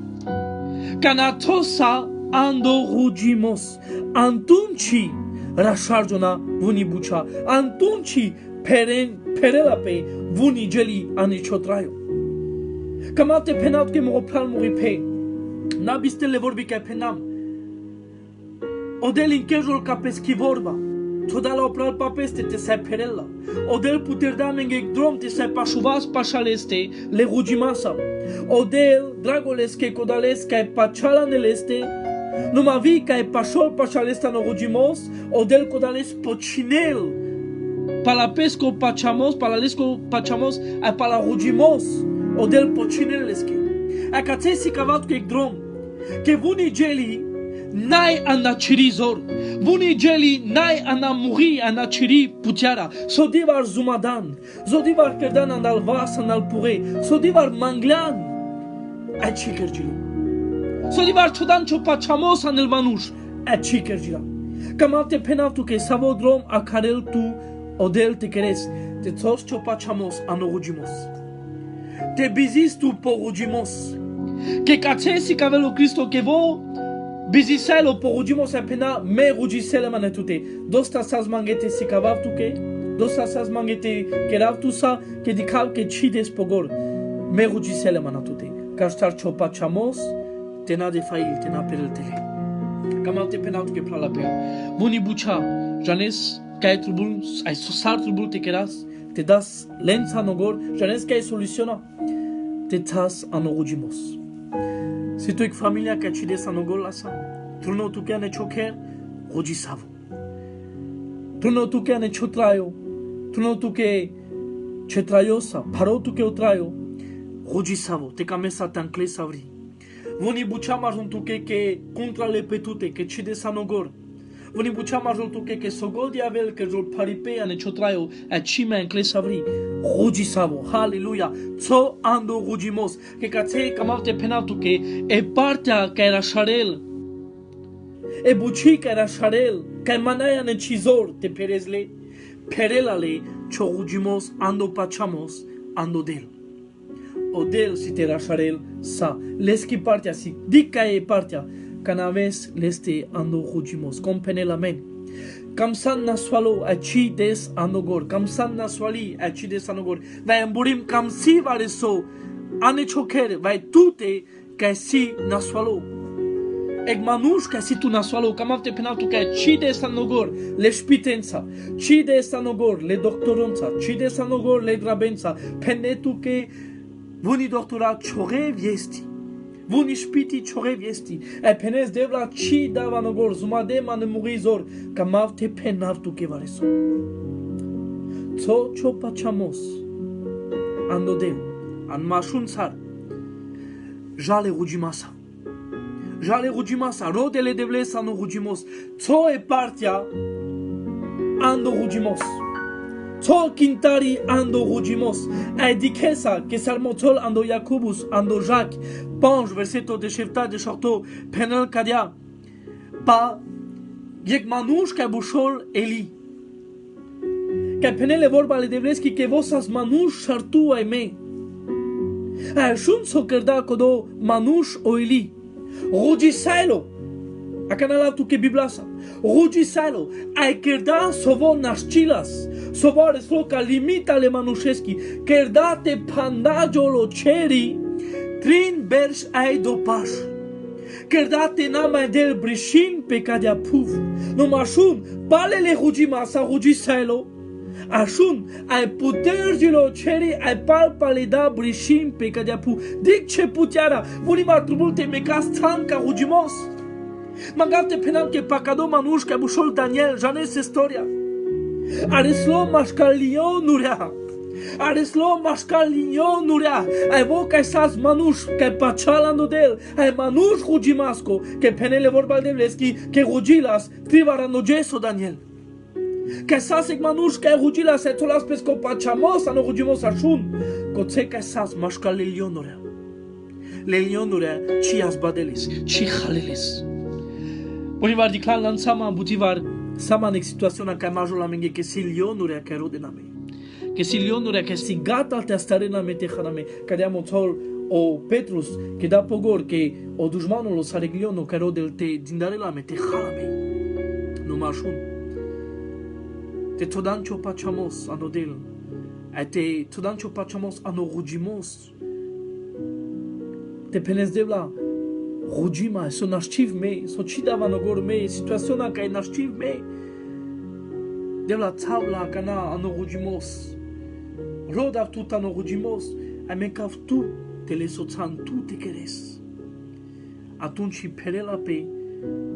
Kana tosa ando rugimos. Antunci rasharjona vuni bucha. Antunci perela pe vuni geli ani chotraio. Camate penat que mo plan mo pe. Na biste le vorbi ca penam. Odel inkejol ca peschi vorba. Todala opral papeste te sai perella. Odel puterda menge drom te sai pașuvas pașaleste le rugimasa. Odel dragoles que codales ca pachala neleste. Numa vi ca pașol pașalesta no rugimos. Odel codales pocinel. Palapesco pachamos, palalesco pachamos, a palarugimos, odel pocinelesque. A cațesi cavat que drom, que vuni geli nai anachirizor, vuni geli nai anamuri anachiri putiara, sodivar zumadan, sodivar kerdan andalvas analpure, sodivar manglan, a chikergilo. Sodivar chodan chopachamos anelmanush, a chikergila. Camate penatu que savodrom a carel tu odel te queres, te tos chopachamos anorugimos. Te bizis tu porugimos. Que cațesi cavelo Cristo que vo biziselo porugimos apena me rugisele manetute. Dosta sas mangete si cavavtu que, dosta sas mangete keravtu sa que dical que chides pogor. Me rugisele manatute. Castar chopachamos tena de fail tena pereltele. Camate penatu que plala pe. Buni bucha, janes Cai trubul, ai susar trubul te queras, te das lenza nogor, janes que soluciona, te tas anorugimos. Si tu ec familia que cides anogor lasa, truno tu que ne choker, rugisavo. Truno tu que ne chotraio, truno tu que cetraiosa, paro tu que otraio, rugisavo, te camesa tancle savri. Voni bucha marun tu que contra le petute, que cides anogor. Voni bucha marul tu que sogol diavel que jol paripe ane chotraio a chima en klesavri rugisavo hallelujah so ando rugimos que catse kamavte penaltu que e partea que era sharel e buchi que era sharel que manaya ne chizor te perezle perelale cho rugimos ando pachamos ando del odel si te rasharel sa leski partea si dica e partea canaves leste ando rugimos compenel amen kamsan naswalo achi des anogor kamsan naswali achi des anogor vai amburim kamsi vareso ane choker vai tute que si naswalo eg manush que si tu naswalo kamavte penaltu que chi des anogor le spitenza chi des anogor le doctoronza chi des anogor le drabenza penetu que vuni doctora chore viesti Vuni spiti chore viesti, e penes devla chi davanogor, zumade man murizor, camav te penavtu que vareso. Tso chopachamos, ando dem, an mashun sar, jale rugimasa, jale rugimasa, rodele de vles ando rugimos, co e partia ando rugimos. Co quintari ando rugimos. E dikesa que salmotol ando Jacobus, ando Jacques, Pange, verseto de chefta de shorto, penel kadia, pa yek manush ka bushol Eli. Că penele vorba le devleski că vosas manush shartu aime. Ashun so kerda kodo manush oili. Ruji sailo. Akanala tu ke biblasa. Ruji sailo. Ai kerda sovo naschilas. Sovo resloka limita le manusheski. Kerda te pandajo lo cheri. Trin bersh ai dopash. Kerda te nama del brishin pe kadia puv. No mashun palele ruji masa ruji sailo. Ashun, ai putergilo ceri, ai palpalida brishim pe cadiapu. Dic ce puteara, volima trumulte mecas tanca rugimos. Magate penam que pacado manush que bushol Daniel, janes historia. Areslo mascalionurea. Areslo mascalionurea. Ai boca esas manush que pachalando del, ai manush rugimasco, que penele vorba de vleski, que rugilas, trivarano geso Daniel. Que sasek manush que rugila se tolas pesco pachamos ano rugimos ashun kotse que sas mashka lelionorea chias badelis chi khalelis bolivar di clan lansama butivar sama nek situación a camajo la menge que silionorea que rodename que silionorea que sigata te astarena mete khaname kadiamo tol o Petrus que da pogor que o dujmano lo saregliono que rodel te dindarela mete khalame no mashun te todancho pachamos anodel, te todancho pachamos anorugimos. Te penes devla rugima, so nashtiv me, so chidava nogor me, situaziona kai nashtiv me. Devla tabla kana anorugimos. Rodav tut anorugimos, amekav tu te lesoțan tu te queres. Atunci perela pe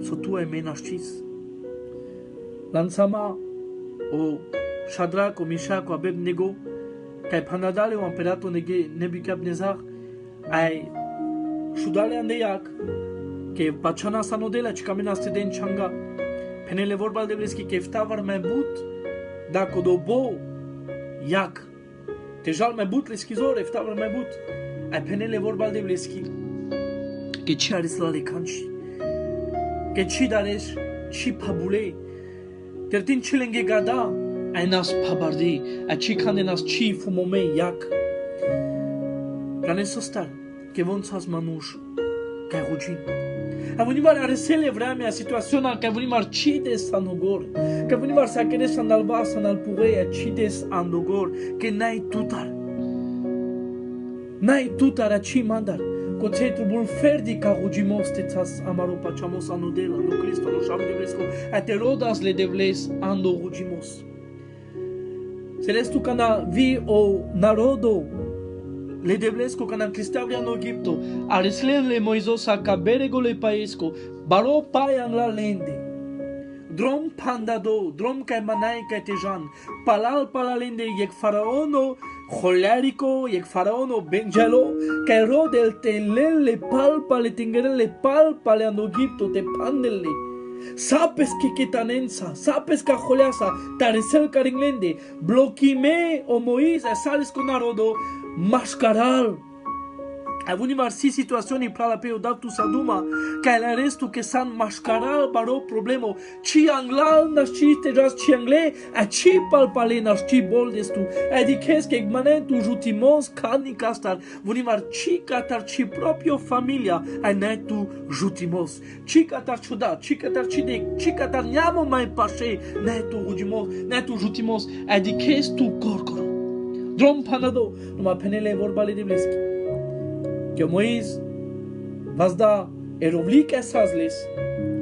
so tu ai menashtis. Lansama o Shadrach, o Meshach, o Abednego, kai panadale o imperator Nebuchadnezzar, ai shudale andeiak, que pachana sanodela chikamena steden changa, penele vorba de vleski que ftavar mai but, da kodobo yak, tejal mai but leskizor, ftavar mai but, ai penele vorba de vleski, que chi aris la le kanchi, que chi daresh, chi pabule, Tertin chilenge gada, ai nas pabardi, ai chikane nas chi fumome yak. Rane sostar, que von sas manush, kai rugin. A venimar a resele vrame a situaționa, că venimar cides anogor, că venimar să keres andalbas analpure a cides andogor, că n-ai tutar. N-ai tutar a ci mandar. Coței trubul ferdi ca rugimos te tas amaro pachamos anodel, ando Cristo, no șam de vresco, a te rodas le devles ando rugimos. Celestul cana vi o narodo, le devlesco cana cristavria no Egipto, areslele Moizosa caberego le paesco, baro payan la lende. Drom pandado, drom kai manai kai tejan, palal palalende yek faraono, Holerico, yek faraono Benjalo, kai rodel tenlele palpa le tingerele palpa le ando Egipto te pandele. Sapes que ketanensa, sapes que joleasa, taresel caringlende, bloquime o Moise, sales con narodo, mascaral. Avunimar si situazioni prala pe odatu saduma, ca el restu que san mascaral baro problemo, ci anglal nasci tejas ci angle, a ci palpale nasci boldestu, a dices que igmanentu jutimos cani castar, vunimar ci catar ci proprio familia, a netu jutimos, ci catar ciuda, ci catar cidec, ci catar niamo mai pașe, netu rugimos, netu jutimos, a dices tu corcoro. Drom panado, numai penele vorbale de bleschi. Que Moise vas da erovlik esazles,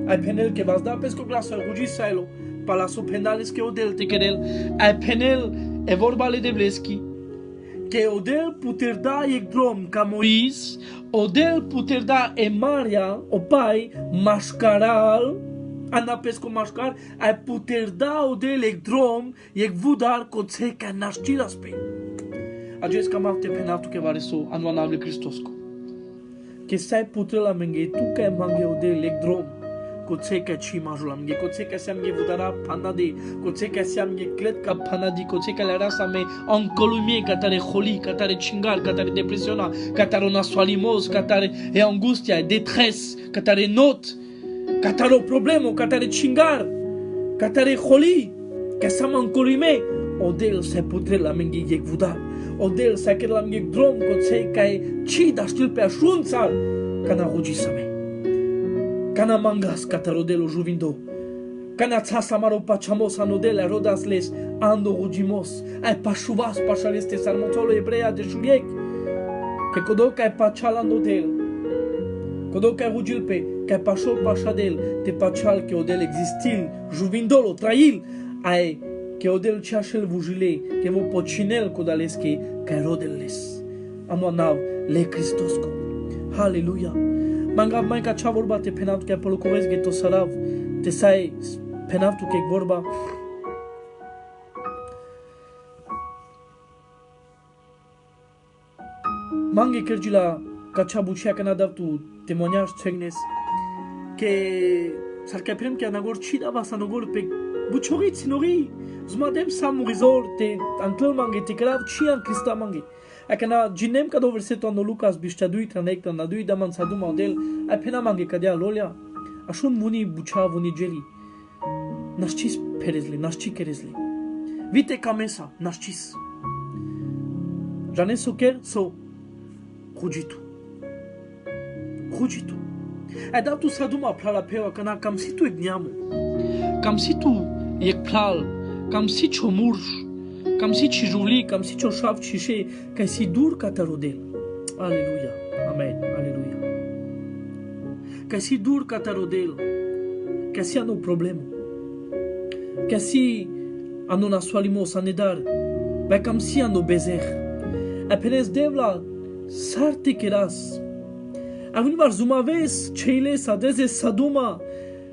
ai penel que vas da pesco glaso rugi sailo, palaso penales que odel te querel, ai penel e vorbale de bleski, que odel puter da ek drom ca Moise, odel puter da e Maria, o pai, mascaral, ana pesco mascar, ai puter da odel ek drom, ek vudar coțe ca naștiras pe. Acest cam alte penatu que vareso anuanable Cristosco. que sai putre la menge tu que mange ode legdrom kotse ka chi majula menge kotse ka samge vudara panade kotse ka samge klet ka panadi kotse ka la same onkolumie katare kholi katare chingal katare depresiona katare naswalimos katare e angustia détresse katare note katare problemo katare chingar katare kholi ka sam onkolumie odel sai putre la menge yek vudar odel sai ke la menge drom kotse kai chi dastil pe ashunsa kana rojisame kana mangas katarodelo juvindo kana tsasamaro pachamos anodela rodasles ando rujimos ai pachuvas pachaleste sarmotolo hebrea de juliek que kodoka ai pachalando del kodoka rujilpe que pachol pachadel te pachal que odel existil juvindolo trail ai que odel chachel vujile que vo pochinel kodaleski que rodelles anuanav le Christosco hallelujah Manga mai ca cea vorba te penavtu că apolo covezi geto sarav te sai penavtu că vorba mange kergila ca cea bucea că n-adavtu temoniaj cegnes că s-ar capirem că anagor cida va sanogor pe bucioriți nori zmadem samurizor te anclel mange te crav ci an Crista mange Akana jinem kado versetul no Lucas bistadui tranecta na dui daman saduma odel ai pena mange kadea lolia ashun muni bucha vuni jeli nascis perezli nasci kerezli vite kamesa nascis jane soker so rujitu ai datu saduma plala pewa kana kamsitu igniamu kamsitu yek plal kamsi chomurj Cam si ci juli, cam si ci șav cișe, ca si dur ca tarodel. Aleluia. Amen. Aleluia. Ca si dur ca tarodel. Ca si ano problemo. Ca si ano nasualimos anedar. Ba cam si ano bezer. Apenes devla sarte keras. Avun var zumaves ceile sadeze saduma.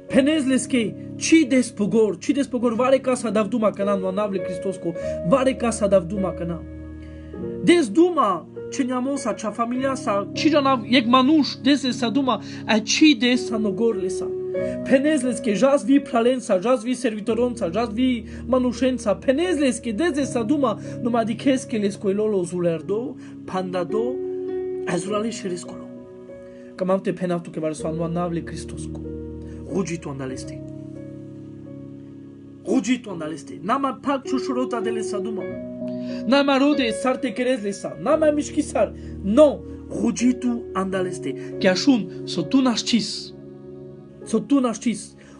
Penezles que ci despogor vare casa davduma kana no navle Cristosco vare casa davduma kana des duma ceniamosa cha familia sa ci jana yek manush des sa duma a ci des sanogor lesa penezles que jas vi pralensa jas vi servitoronsa jas vi manushensa penezles que des sa duma no madikes que les coelolo zulerdo pandado azulale sherescolo kamam te penavtu que var no navle Cristosco rugitu andaleste Rugitu andaleste. Nama pak chushurota de saduma. Nama rode sarte kerezlesa. Nama mishkisar. No. Rugitu andaleste. Que ashun sotu nascis.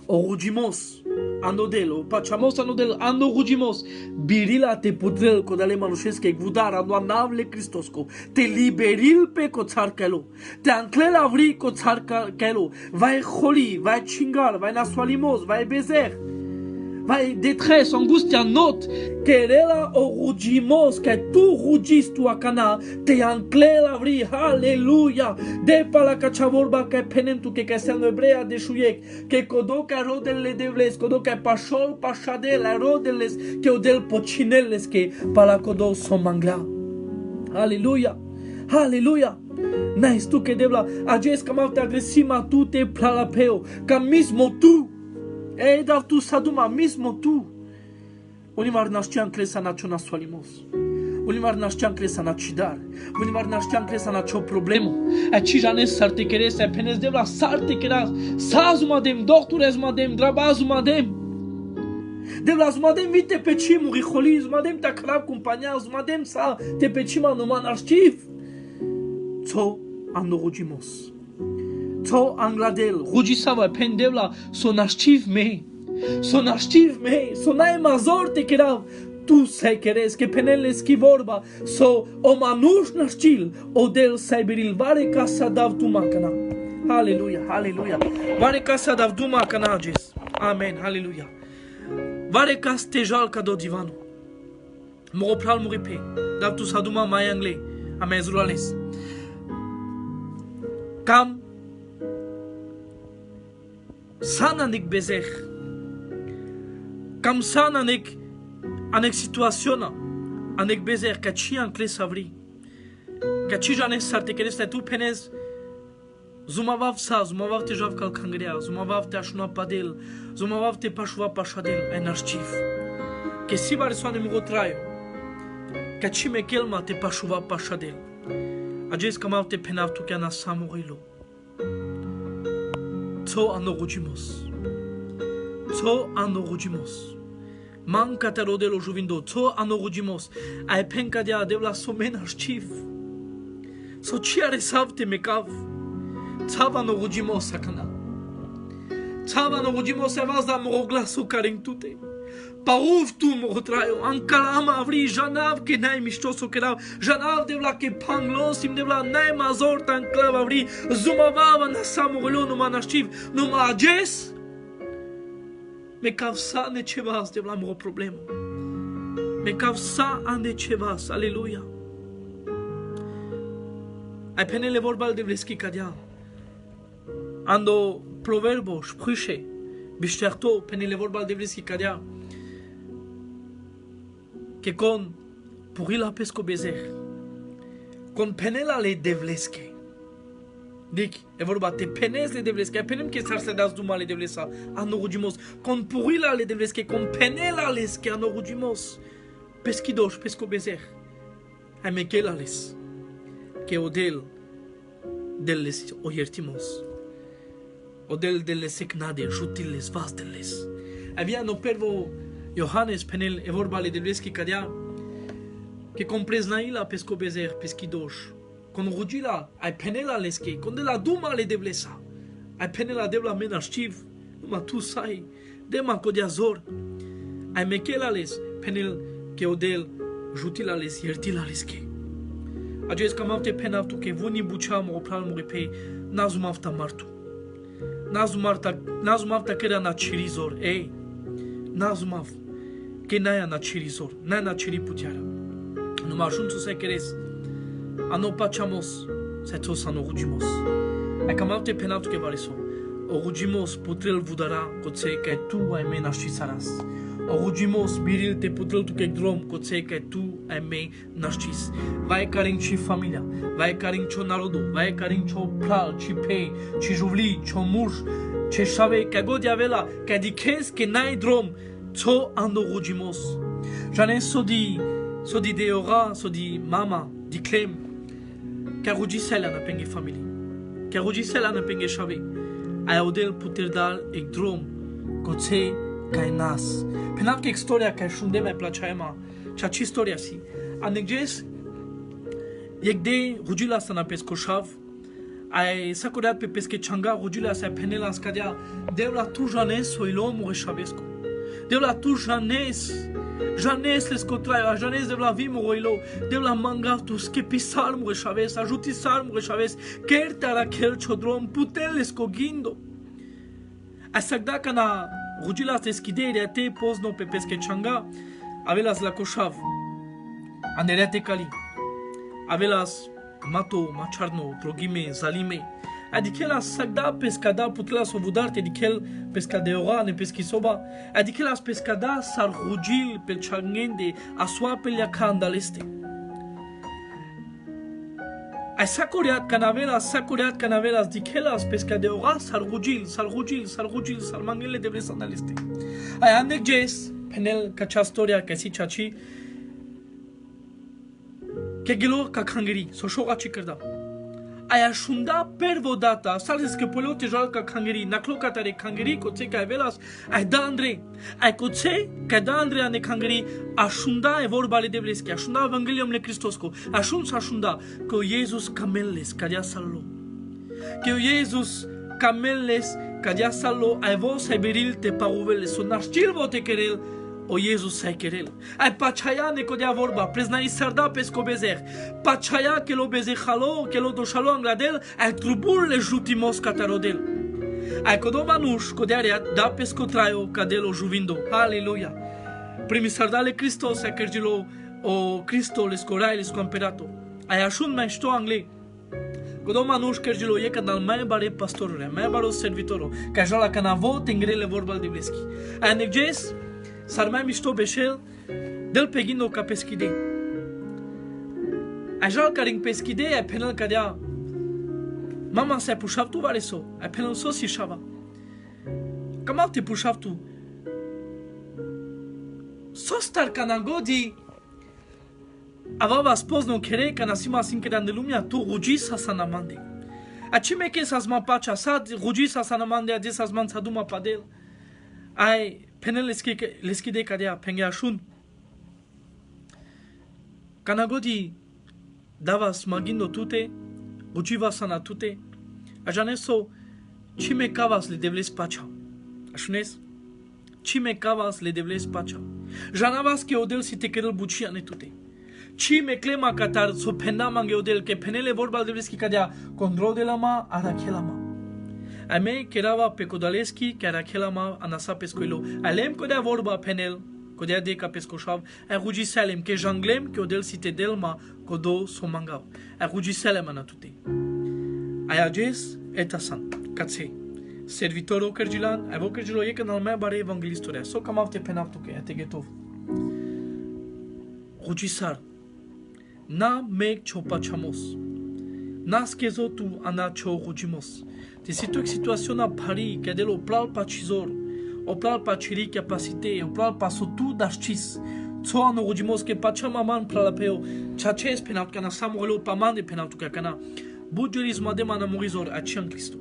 O rugimos. Andodelo. Pachamos andodel. Ando rugimos. Birila te putrel kodale manushesque gudar ando anavle Cristosco. Te liberil pe kotsar kelo. Te anclel avri kotsar kelo. Vai kholi, vai chingal, vai naswalimos, vai bezer. Vai détresse, angustia, note, querela o rugimos, que tu rugis tu acana, te anclela abri, aleluya, de pala cachavorba que penentu que se no hebrea de shuyek, que kodoka rodele devles, kodoka pashol pashadel, rodeles, que odel pochineles, que pala kodo son mangla. Aleluya, aleluya. Nice tu que debla, ajes kamavte agresima tu te plalapeo, que mismo tu. Ei, dar tu saduma mismo tu. Unimar nașteam cresa na ciò naswalimos. Unimar nașteam cresa na cidar. Unimar nașteam cresa na ciò problemo. E ci janes sarte keres, e penes devla sarte keras. Sazumadem, doctorezumadem, drabazumadem. Devla zumadem vite pe cimu riholi, zumadem ta crab compania, zumadem sa te pe cima numan naștiv. Co andorugimos. To angladel, rugisava pendevla, sonaștiv mei, sonai mazor te kerav, tu sai keres que penele ski vorba, so o manuș naștil, odel saiberil vare casa dav tu macana. Haleluia, haleluia. Vare casa dav tu macana, jes. Amen, haleluia. Vare cas tejal cado divano. Moropral moripe, dav tu saduma mai angle, amezrulales. Cam sananik bezech. Cam sananik anek situaționa, anek bezech, ca ci ancles savri. Ca ci janes sarte keres tu penez Zumavav sa, zumavav te jav kalkangrea, zumavav te ashuna padel, zumavav te pashuva pashadel, en archiv. Que si varisoane mugotraio, que chime kelma te pashuva pashadel. Ajes kamav te penav tu kana samurilo. Tso anorujimos. Tso anorujimos. Manca te rodelo juvindo, tso anorujimos. Ai penkadia devla somen archiv. So chiare savte mekav. Tsava no rujimo sakana. Tsava no rujimo se vazda moroglasu karingtute. Paruv tu morotraio. Ankalama avri janav ke nai mishtoso kerav. Janav devla ke panglos im devla nai mazor tanklav avri. Zumavava nasamurelo no manashiv. No majes. Mekav sa ne chevas devla moro problemo. Mekav sa ande chevas. Aleluia. Ai penele vorbal de vleski kadia. Ando proverbo, sprüche, bishterto, penele vorbal de vleski kadia. Que con purila pesco bezer. Con penela le devleske. Dik, evorba te penes le devleske. Penem ke sarsedas duma le devlesa. Ando rudimos. Con purila le devleske. Con penela leske ando rudimos. Peskidosh, pesco bezer. Ai mekela les. Que odel deles oyertimos. Odel deles eknade, jutiles, vasdeles. Avia no pervo Johannes penel evorbale devleski kadia. Que compreznaila pesco bezer, peskidosh. Con rugila, ai penela leske, con de la duma le devlesa. Ai penela devla menarchiv, numa tu sai, dema kodiazor. Ai mekela les, penel que odel jutila les, yertila leske. Ajes kamavte penavtu ke vuni bucham opral muripe nazumavta martu. Nazumavta kera na chirizor, Nazumav ke naya na chirizor, naya na chiri putiara. No mashuntu se keres. Ano pachamos, se tos ano rudimos. Kamavte penavtu ke variso. O rudimos putrel vudara kotse ke tu aime nashisaras. Orudimos biril te putrel tu que drom kotse que tu eme nashtis. Vai carin chi família, vai carin cho narodu, vai carin cho pral, chi pe, chi juvli, cho mush, che chave que godia vela, que dikes que nai drom, cho ando rudimos. Jane sodi de ora, sodi mama, di klem, que rudisela na penge família, que rudisela na penge chave. Ai odel puterdal ek drom kotse Kainas. Penam que historia que shunde me plachaema. Chachi historia si. Anegjes yekde rujila sana pescoshav. Ai sakurat pe pesque changa rujila sa penela skadia. Devla tu janes soilo moreshavesco. Devla tu janes. Janes les contrario, janes devla vi moroilo. Devla manga tu skepisar moreshaves, ajutisar moreshaves. Kertara kel chodrom putel les cogindo. Asagda kana Rugilas deschidere te pozno pe pesche changa, avelas la coșav, anerete cali, avelas mato, macharno, progime, zalime, adichelas sagda pescada putlas ovudarte, adichel pescadeora ne peschisoba, adichelas pescada sar rugil pel changende, asua pel yakandaleste. Ai sacoreat canavelas dichelas pescadeora salrugil, salmangele de blesanaliste. Ai anegjes, penel cachastoria que si chachi, que gelo kakangiri, so shoga chikerda. Ai ashunda pervodata, sales que polote jal kakangiri, naklokatare kangiri, kotse ka velas, ai dandre, ai kotse, ka dandre ane kangiri, ashunda e vorbale de bleski, ashunda evangelium le Christosco, ashunda, que Jesus camelles, cadia sallo. Que Jesus camelles, cadia sallo, ai vos ai beril te paruvele, sonar stilvo te querel, o Jesus sai querel. Ai pachaya ne codia vorba, preznai sarda pesco bezer. Pachaya que lo bezer halo, que lo doshalo angladel, ai trubul le jutimos catarodel. Ai codomanush, codiaria da pesco traio, cadelo juvindo. Aleluia. Primi sardale Christos, ai kergilo, o Cristo les corai les comperato. Ai ashun mai sto angle. Codomanush kergilo ye canal mai bare pastorule, mai baro servitoro, ca jala canavo tengrele vorbal de bleski. Ai negjes, Sarmai mișto beșel, del pegino ca peschide. Ajal caring peschide, ai penel cadea Mama se puxav tu vareso, a penso si shava. Kamal te puxav tu. Sostar kanangodi. Avava spozno kere kanasima sinkeran de lumia tu rugis hasanamande. A cime que essas man pacha sad rugis hasanamande a dessas man saduma padel. Ai penel leski de kadea pengia shun. Kanagodi davas magindo tute, rugivas sana tute. A janeso cime cavas le devles pacha. Ashunes cime cavas le devles pacha. Janavas que odel si te kerel buchi ane tute. Cime clema catar so pena mange odel que penele vorbal devles ki kadea control de la ma arakelama. Ame kerava pecodaleski que arakelama anasa pescoilo. Alem kodea vorba penel kodea de ka pescoshav. A rugi salem que janglem que odel si te delma kodo so mangav. A rugi salem anatute. Ayajes etasan katse. Servitoro kerjilan, evo kerjilo ye kanal me bare evangelistore. So kamavte penaptuke etegetov. Rujisar. Na mek chopachamos. Nas kezo tu ana cho rujimos. Te situation a Paris cadel o plal pachizor. O plal pachiri capacité, o plal pasotu dashchis. Tso ano rujimos ke pachamaman pralapeo. Chaches penap kana samorelo paman de penaptuka kana. Budgeris mademana morizor a Chian Cristo.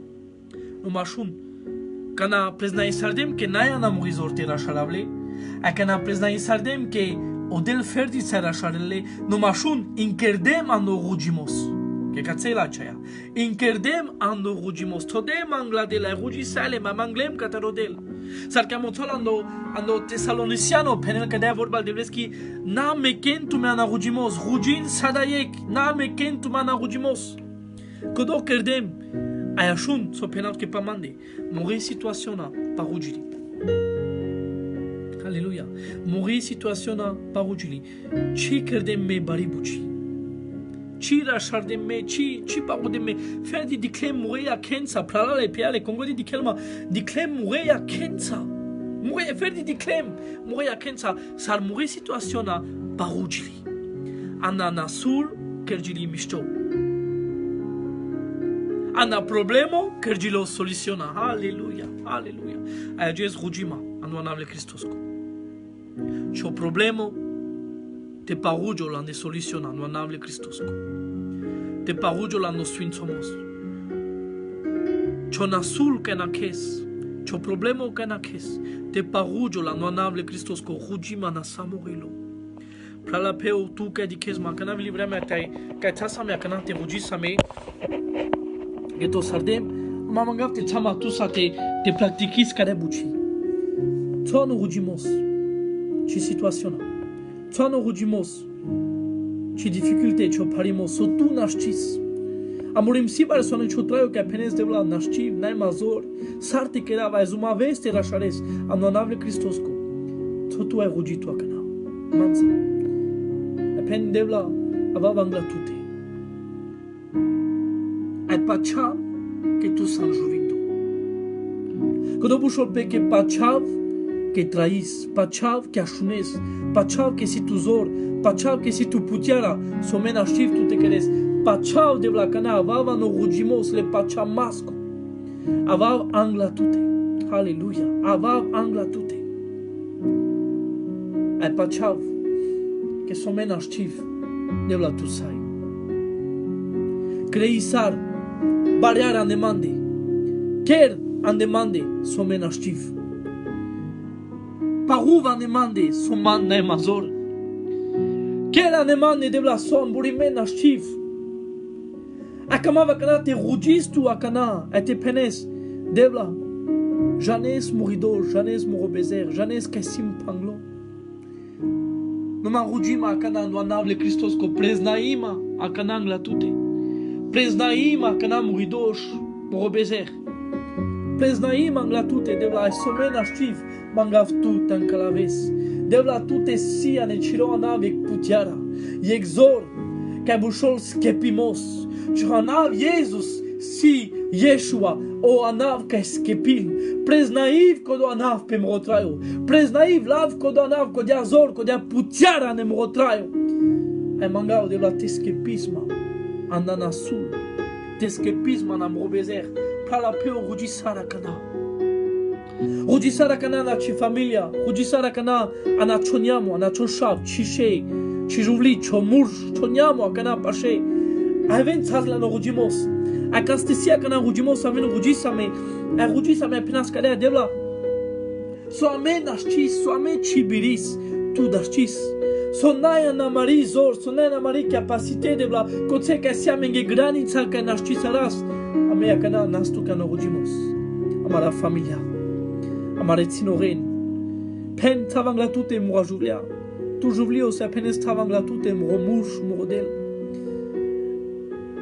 No mashun kana prezna isardem ke naya na morizor te rasharable. A kana prezna isardem ke odel ferdi sera sharelle. No mashun inkerdem ano rujimos. Que catsela chaya. Inkerdem ando rujimos. Tode mangla de la rujisale ma manglem katarodel. Sarkamotolando ando Tesaloniciano penel kadea vorbal devleski na meken tu mana rujimos. Rujin sadayek na meken tu mana rujimos. Kodo kerdem ayashun so penal ke pamande. Mori situation na parujili. Alléluia. Mori situation na parujili. Chi kerdem me baribuchi. Chi rashardem me chi parudem me ferdi diklem mureya kensa prala le piale kongodi dikelma diklem mureya kensa mureya ferdi diklem mureya kensa sar muri situation na parujili. Anana sul kerjili mishto. Ana problemo kerjilo solutiona. Alléluia. Alléluia. Ayajez rujima anuanable Christosko. Cho problemo te parujo la ne soluciona anuanable Christosko. Te parujo la no swin somos. Cho nasul que na kes. Cho problemo que na kes. Te parujo la anuanable Christosko rujima na samorilo. Pralapeo tu que di kes ma kana libre me kai tasa me kana te rujisa me. Geto sardem mamangav te tsama tu sa te practiquis kare buchi. Tono rujimos. Ci situation. Tono rujimos. Ci difficulté cho parimos so tu nashchis. Amorim si barsono cho traio que apenas devla nashchi nai mazor sarte que era vai uma vez te rashares anonable Christosko. To tu ai rujito akana. Manza. Apen devla ava bangla tute. Pachav que tu san juvindo. Quando bushol pe que pachav que traís, pachav que ashunes, pachav que si tu zor, pachav que si tu putiara, somen ashtiv tu te queres, pachav de blacana avava no rujimos le pachamasco. Avav angla tute. Alléluia. Avav angla tute. Ai pachav que somen ashtiv de bla tu sai. Creisar Bariar an demande. Ker an demande somen ashtiv. Paruv an demande soman na mazor. Ker an demande de la son burimen ashtiv. Akama vakana te rujistu akana ete penes devla. Janes muridor, janes morobezer, janes kesim panglo. Numa rujima akana no anavle Christos ko preznaima akana angla tute. Preznaima kana muridosh morobezer. Preznaima angla tute devla somen ashtiv mangav tut an kalaves. Devla tute si ane chiro anav ek putiara. Yexor kabushol skepimos. Chiranav Jesus si Yeshua o anav ka skepil. Preznaiv kodo anav pe mrotrayo. Preznaiv lav kodo anav kodia zor kodia putiara ne mrotrayo. Ai mangav devla te skepisma. Andanasul, Descapisme en amrobezer. Pralapeo rudisara kana. Rudisara kana na ci familia. Rudisara kana anachoniamo, anachoshav, chiche, chijuvli, chomurj, choniamo, kana pache. Aven tzazla no rudimos. Akastesia kana rudimos aven rudisame. A rudisame penas kadea devla. Soame nashchis, soame chibiris, tu dashchis. Sonaya na mari zor, sonaya na mari capacité de la kotse ka siamenge granica ka nashchisaras. Amea kana nastu kana rudimos. Amara familia. Amare tsinoren. Pen tavang la tute mo juvlia. Tu juvlio sa penes tavang la tute mo mush model.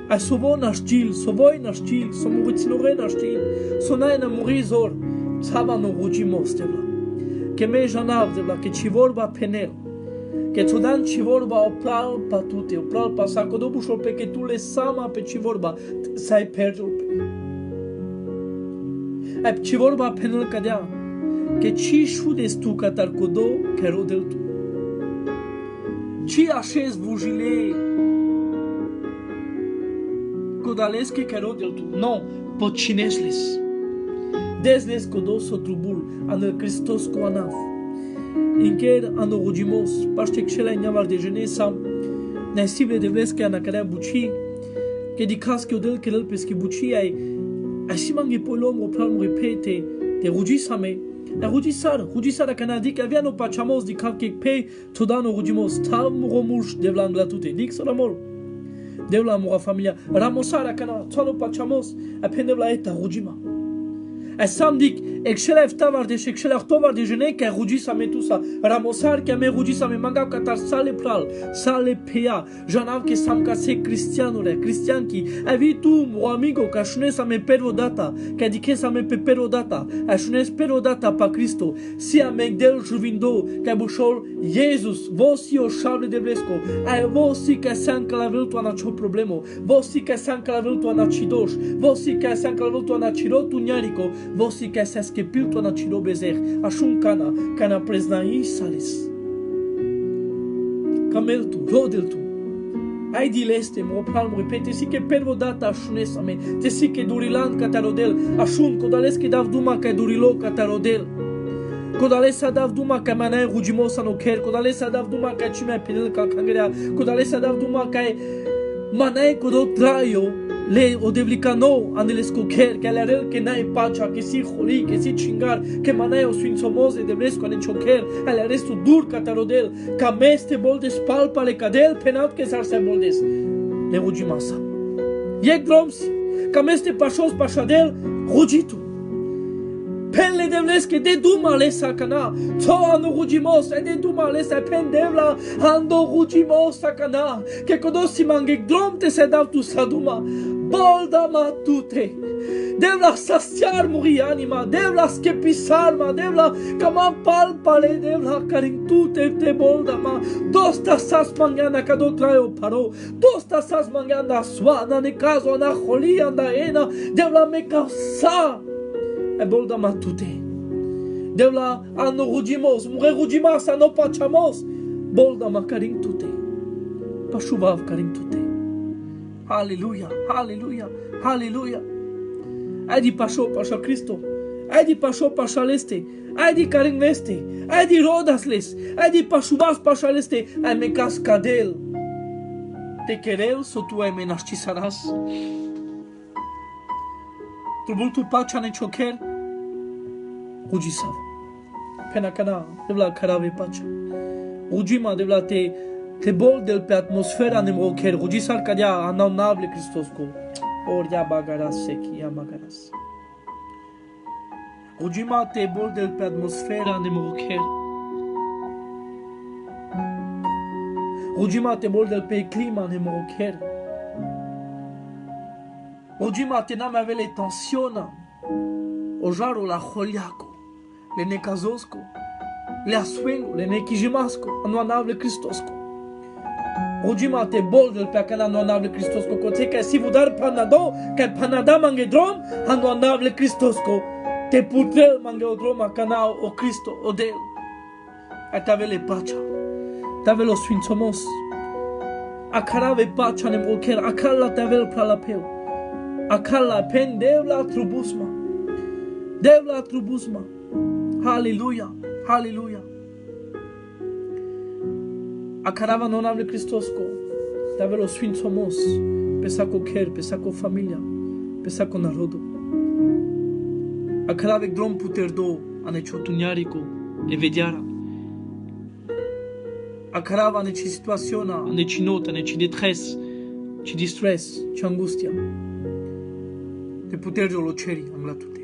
A sobo nashtil, soboy nashtil, somo tsinoren nashtil. Sonaya na mori zor. Tavano rudimos devla. Ke me janav devla ke chivor ba penel. Que tu dan chivorba opral pa tute, opral pa sacodo bușol pe que tu le sama pe chivorba, sai perdo pe. Ai chivorba penel cadea, que ci șudes tu catar codo que rodel tu. Ci așez vujile codales que rodel tu. Non, pocinesles. Desles codo sotrubul, anel Christos cu anaf. Inker ando rudimos, paște xela inavar de jenesa, nesible de vlesca na cadea buci, que di casque odel que el pesque buci ai simangi polom o pral repete de rudisame, la rudisar canadi que aviano pachamos di calque pe todano rudimos, tam romush de vlangatute, dix ramol. Devla mora familia, ramosara cana, tono pachamos, apendevla eta rudima. A samdik excelef tavar de excelef tovar de jene que rudisame tout ça ramosar que me rudisame manga katar sale pral sale pea janav que sam kase cristiano le cristian qui avitu mo amigo que shnes ame perodata que dike same perodata a shnes perodata pa Cristo si a megdel juvindo que bushol Jesus vosi o chable de blesco a vosi que san clavel tu ana cho problemo vosi que san clavel tu ana chidosh vosi que san clavel tu ana chiro tu nyariko vosi que que pilto na chilo bezer ashun kana preznai salis kameltu rodeltu ai dileste mo palmo repete si que pervo data ashnes ame te si que durilan katarodel ashun kodales que dav duma ka durilo katarodel kodales dav duma ka manai rudimos anoker kodales dav duma ka chime pedel ka kangera kodales dav duma ka manai kodot traio le odevlicano anelesco ker que alerel que nai pacha que si joli que si chingar que maneo swin somoze de blesco en choker aleresto dur catarodel cameste boldes palpa le cadel penat que sarse boldes le rudimasa yek droms cameste pachos pachadel ruditu Pelle devles que de duma le sakana to ando rudimos e de duma le sa pendevla ando rudimos sakana que kodosi mange drom te se dav tu saduma bolda matute devla sastiar muri anima devla skepisar ma devla kama palpale devla karin tute te bolda ma dosta sas mangana kado traio paro dosta sas mangana swana ne caso na joli anda ena devla me causa e bolda matute devla ano rudimos mure rudimas ano pachamos bolda ma karin tute pashuvav karin tute Aleluia, aleluia, aleluia. Ai di pasho pasha Cristo. Ai di pasho pasha leste. Ai di karin leste. Ai di rodas les. Ai di pashubas pasha leste. Ai me cascadel. Te querel so tu ai me naschisaras. Trubul tu pacha ne choker. Rujisav. Penakana devla karave pacha. Rujima devla te bol del pe atmosfera nemro ker rudisar kadia anonable Christosco or ya bagaras seki ya bagaras rudima te bol del pe atmosfera nemro ker rudima te bol del pe clima nemro ker rudima te nam ave le tensiona o jaro la joliaco le necazosco le asuengo le nekijimasco anonable Christosco Rudima te boldel pe cana anonable Christosco cote que si vudar panado que panada mangedrom anonable Christosco te putrel mangedrom a cana o Cristo o del a tavele pacha tavelo sfinsomos a carave pacha ne moker a cala tavel pralapeu Akala pen devla trubusma. Devla trubusma. Hallelujah. Hallelujah. Akarava no nome de Cristosko. Davelo sfințomos. Pesako ker, pesako familia. Pesako narodu. Akaravek drom puterdo. Aneciotunjariku. Evediara. Akarava aneci situaționa. Aneci notă, aneci detres. Ci distress, ci angustia. Te puteri o ceri am la tute.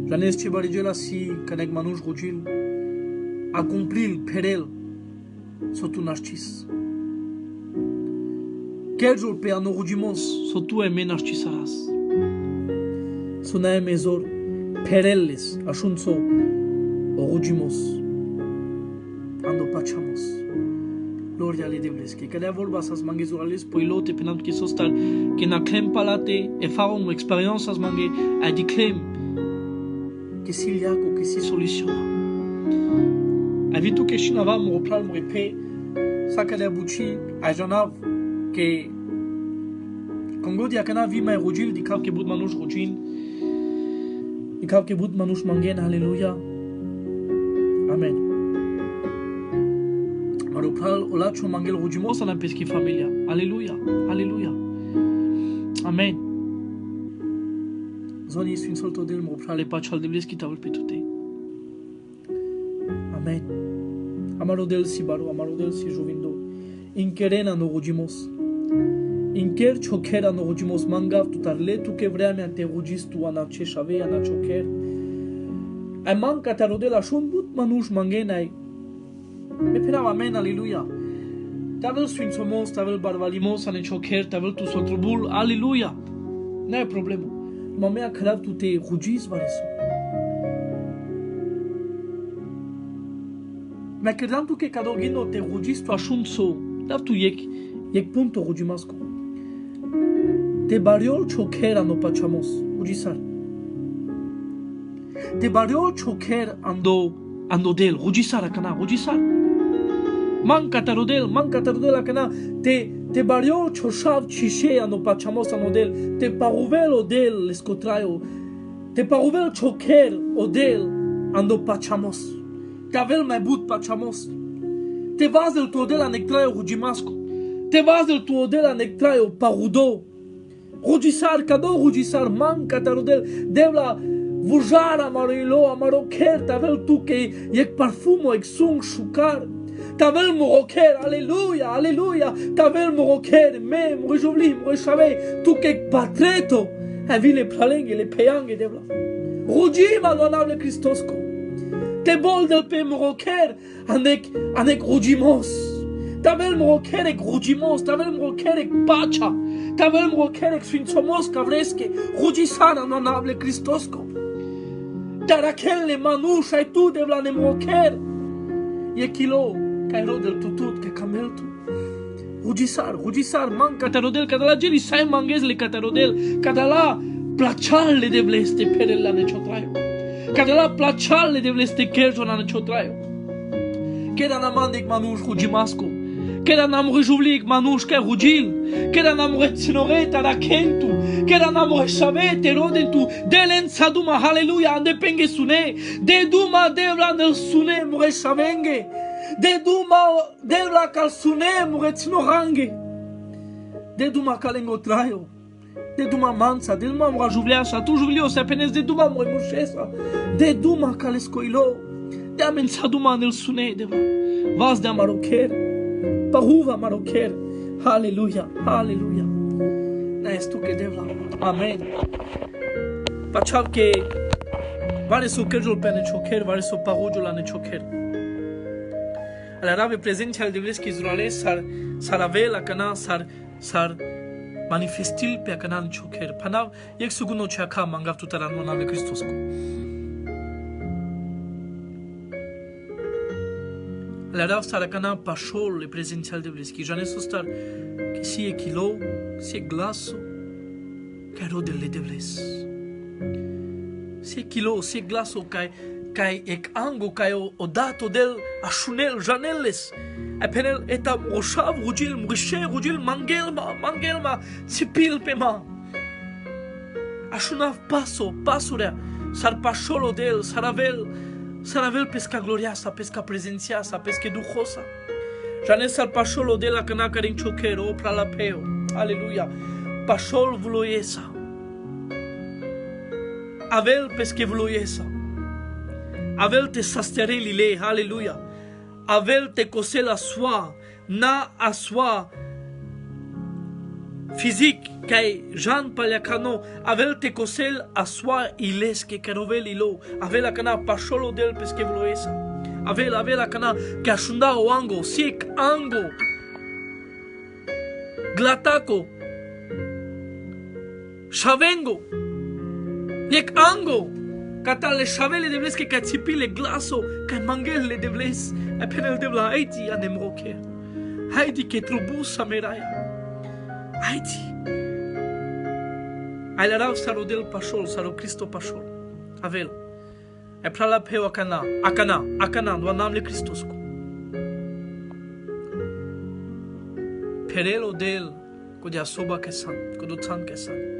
Janesc ce barigela si caneg manuș rugil. Acumplil perel. Sotu nascis. Kerjul pe ano rugimos. Sotu eme nascisaras. Suna emezor. Perelles. Așunțo. O rugimos. Ando pachamos. Gloria le devleski. Kada vorba să mange zurales poilote penant que sostal que na clem palate erfahrung experience as mange a di clem que siliaco que si soluciona. Avitu que shinava mo plan mo pe sakada buchi a jonav que Congo dia kana vi mai rugil di kav que bud manush rugin di kav que bud manush mangen hallelujah. Amen. Marupal olacho mangel rugimos na pesqui familia. Alléluia. Alléluia. Amen. Zoni sunt solto del marupal e pachal de bleski tavul petute. Amen. Amarodel si baro, amarodel si jovindo. Inkerena no rugimos. Inker chokera no rugimos mangav tutarle tu que vremea te rugis tu ana ce shave ana choker. Ai manca tarodel ashun but manush mangenai. Me penava amen, aleluia. Tavel sfințomos, tavel barbalimos, ane choker, tavel tu sotrobul, aleluia. Nu e problemă. Numai mea cărav tu te rugis, varesu. Me credeam tu că cadogino te rugis tu așunțo. Dar tu ec punto rugimasco. Te bariol choker ano pachamos, rugisar. Te bariol choker ando del, rugisar acana, rugisar. Manca tarodel acana te bariol choshav chishe ano pachamos anodel te paruvel odel escotraio te paruvel choker odel ando pachamos te avel mai but pachamos te vazel tu odel anectraio rugimasco te vazel tu odel anectraio parudo rugisar cado rugisar manca tarodel devla vujara marilo amaroker te avel tu que ec parfumo ec sung shukar Tavel moroker, alléluia, alléluia. Tavel moroker, me mojovli, mojave, tu que patreto. Avi le pralenge, le peyange devla. Rugima lo navle Cristosko. Te bol del pe moroker, anek rugimos. Tavel moroker ek rugimos, tavel moroker ek pacha. Tavel moroker ek sfințomos cavresche. Rugisana lo navle Cristosko. Tarakelle manuș ai tu devla ne moroker. E kilo. Kai rodel tutut ke kameltu rugisar manca tarodel cadala geli sai mangesle catarodel cadala plachalle de vleste perella ne chotraio cadala plachalle de vleste kerjona ne chotraio keda na mandek manush rugimasco keda na mrejuvlik manush ke rugil keda na mretsinore da kentu keda na mreshave te rodentu delen saduma hallelujah ande penge sune de duma devla ne sune mreshavenge de duma devla calsune murețno range de duma calengo traio de duma mansa de duma mrajuvleasa tu juvlio se apenes de duma mremușesa de duma calescoilo de amensa duma nel sune deva vas de amaroker paruva maroker hallelujah hallelujah na estu que devla amen pachal que vare so kerjul pe ne choker vare so parujul ne choker Alarabe prezența de vleski Izraele s-ar avea cana s-ar manifestil pe cana choker. Panav ek suguno chaka mangav tutaran monave Cristosko. Alarabe s-ar cana pașol le prezența de vleski. Jane sostar que si e kilo, si e glaso, que rodele de vles. Si e kilo, si e glaso kai ek ango kai o dato del ashunel janelles apenel eta moshav rugil mrishe rugil mangelma sipil pema Așuna pasurea, s-ar pașolo de el, s-ar avel pesca gloria sa, pesca prezenția sa, pesca duhosa. Jane s-ar pașolo de la cana care în ciocero, opra la peo. Aleluia. Pașol vloiesa. Avel pesca vloiesa. Avel te sasterelile, aleluia. Avel te cosel a soa, na a soa fizic, kai Jean Paliacano, avel te cosel a soa ileske carovel ilo, avel a cana pașolo del pesca vloiesa. Avel a cana que ashunda o ango, sik ango, glataco, shavengo, yek ango. Cata le șavele de vles că țipile glaso, că mangele de vles, e penel de vla haiti anemroche. Haiti că trubusa meraia. Haiti. Ai la sarodel pașol, saro Cristo pașol. Avel. E prala peo acana, do namle Cristosco. Perelo del, cu de asoba que san, cu do țan que san.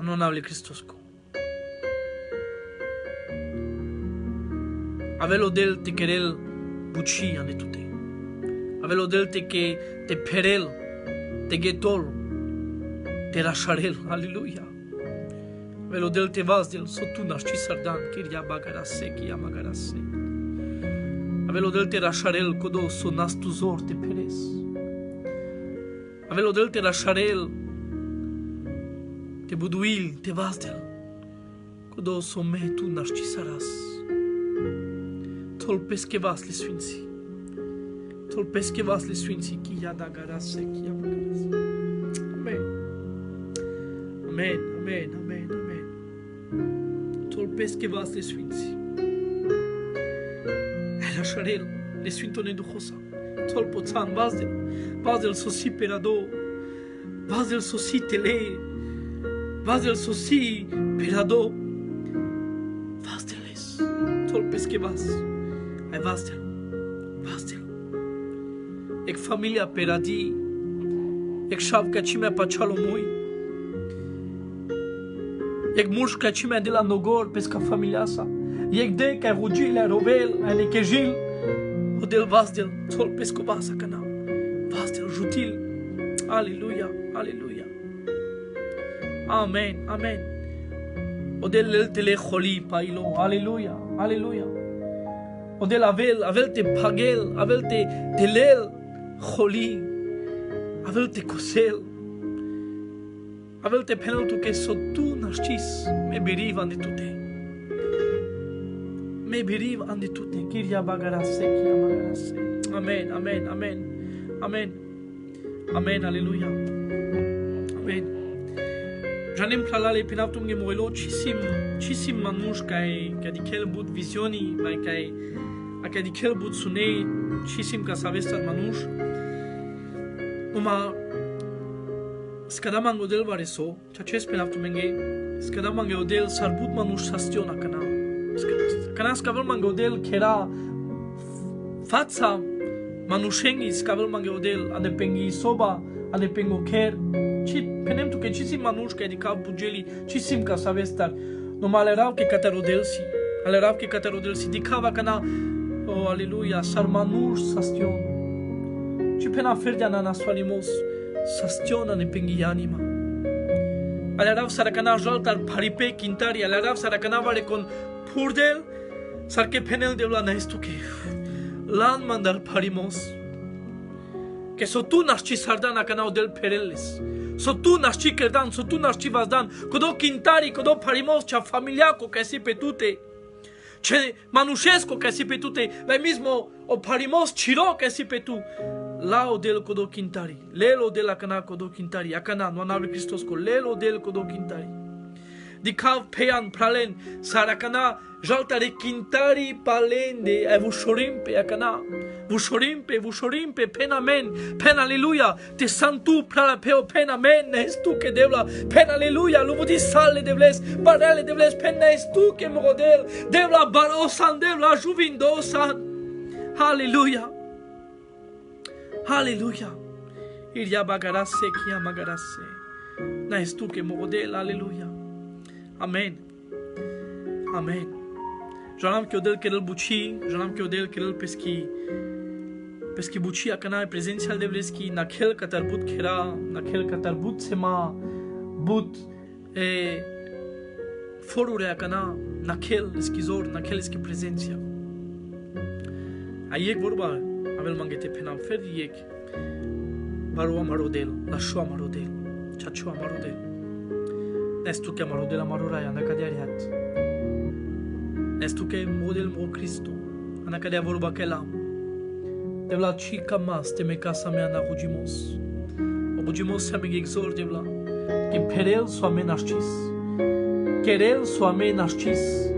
Non avle Cristosco. Avelo del te querel buci ane tute. Avelo del te que te perel, te getol, te rasharel, aleluia. Avelo del te vas del sotunas ci sardan, kiria bagarase, kia magarase. Avelo del te rasharel, codo sonas tuzor te peres. Avelo del te rasharel, te buduil, te vazdel, codo some tu naști saras. Tolpesc che vas le sfinții. Tolpesc che vas le sfinții, kia da garase, kia magarase. Amen. Amen, amen, amen, amen. Tolpesc che vas le sfinții. Era șarel, le sfintone duhosa. Tolpoțan, vazdel sosi perado, vazdel sosi tele, vazdel sosi perado, vazdeles, tolpesc che vas. Ai vazdel. Ek familia peradi, ek șavca cimea pachalo mui, ek mușca cimea de la nogor pesca familia sa, ek de ca rugile rovel, ane kejil, odel vazdel, tolpesc cu vasa cana, vazdel jutil, aleluia, aleluia, amen, amen, odel leltele xoli pailo, aleluia, aleluia. Odel avel te pagel, avel te telel, xoli, avel te cosel, avel te penel tu que so tu naștis, me beriv ande tute. Me beriv ande tute, kiria bagarase, kiria magarase. Amen, amen, amen, amen, amen, aleluia. Amen. Janem plalale pinavtum ge moelo, cisim manuș care adikel bud vizioni, mai care a adikel bud sunei, cisim ca să aveți manuș. Uma skadamango del vareso, ceea ce spuneam tu menge, skadamango del sarbut manuș sastiona cana. Cana skavelmango del que era fața manușengi skavelmango del ane pengi soba, ane pengo ker. Ci penem tu că cisim manuș că adică bugeli, cisim ca să aveți tar. Numai alerau că caterodelsi, dicava cana, oh aleluia, sar manuș sastion. Ci pena ferdea na nasoalimos, sastiona ne pengi anima. Alerau saracana jaltar paripe quintari, alerau saracana vare con purdel, sarke penel de la naestuke. Lan mandar parimos. Que so tu nasci sardana canao del pereles. So tu nasci kerdan, so tu nasci vazdan, codo quintari, codo parimos, cha familiaco que si petute. Ce manușesco que si petute, la mismo o parimos chiro que si petu. Lao del codo quintari, lelo de la cana codo quintari, acana, no anave Cristosco, lelo del codo quintari. Dicav pean pralen, saracana, jaltare quintari palende, e vușorimpe, acana, vușorimpe, pen amen, pen aleluia, te santu prala peo, pen amen, nestu que devla, pen aleluia, luvudi sale devles, barele devles, pen nestu que model, devla barosan, devla juvindosan, aleluia. Alléluia. Il y a bagarase qui a magarase. N'est-ce tout que morodel, alléluia. Amen. Amen. J'aime que odel kerel buchi, j'aime que odel kerel peschi buchi akana presențial de vleski na khel katarbut khera, na khel katarbut sema but forure akana na khel skizor, na khel ski prezenția. Aiek vorba avel mangete penam fer yek barua marodel, la shua marodel, chachua marodel. Nestu que marodel amaroraya na kaderiat. Nestu que model mo Cristo, ana kadea vorba kela. Devla chica mas te me casa mea na rugimos. O rugimos se me exor devla. Que perel soame nascis. Querel soame nascis.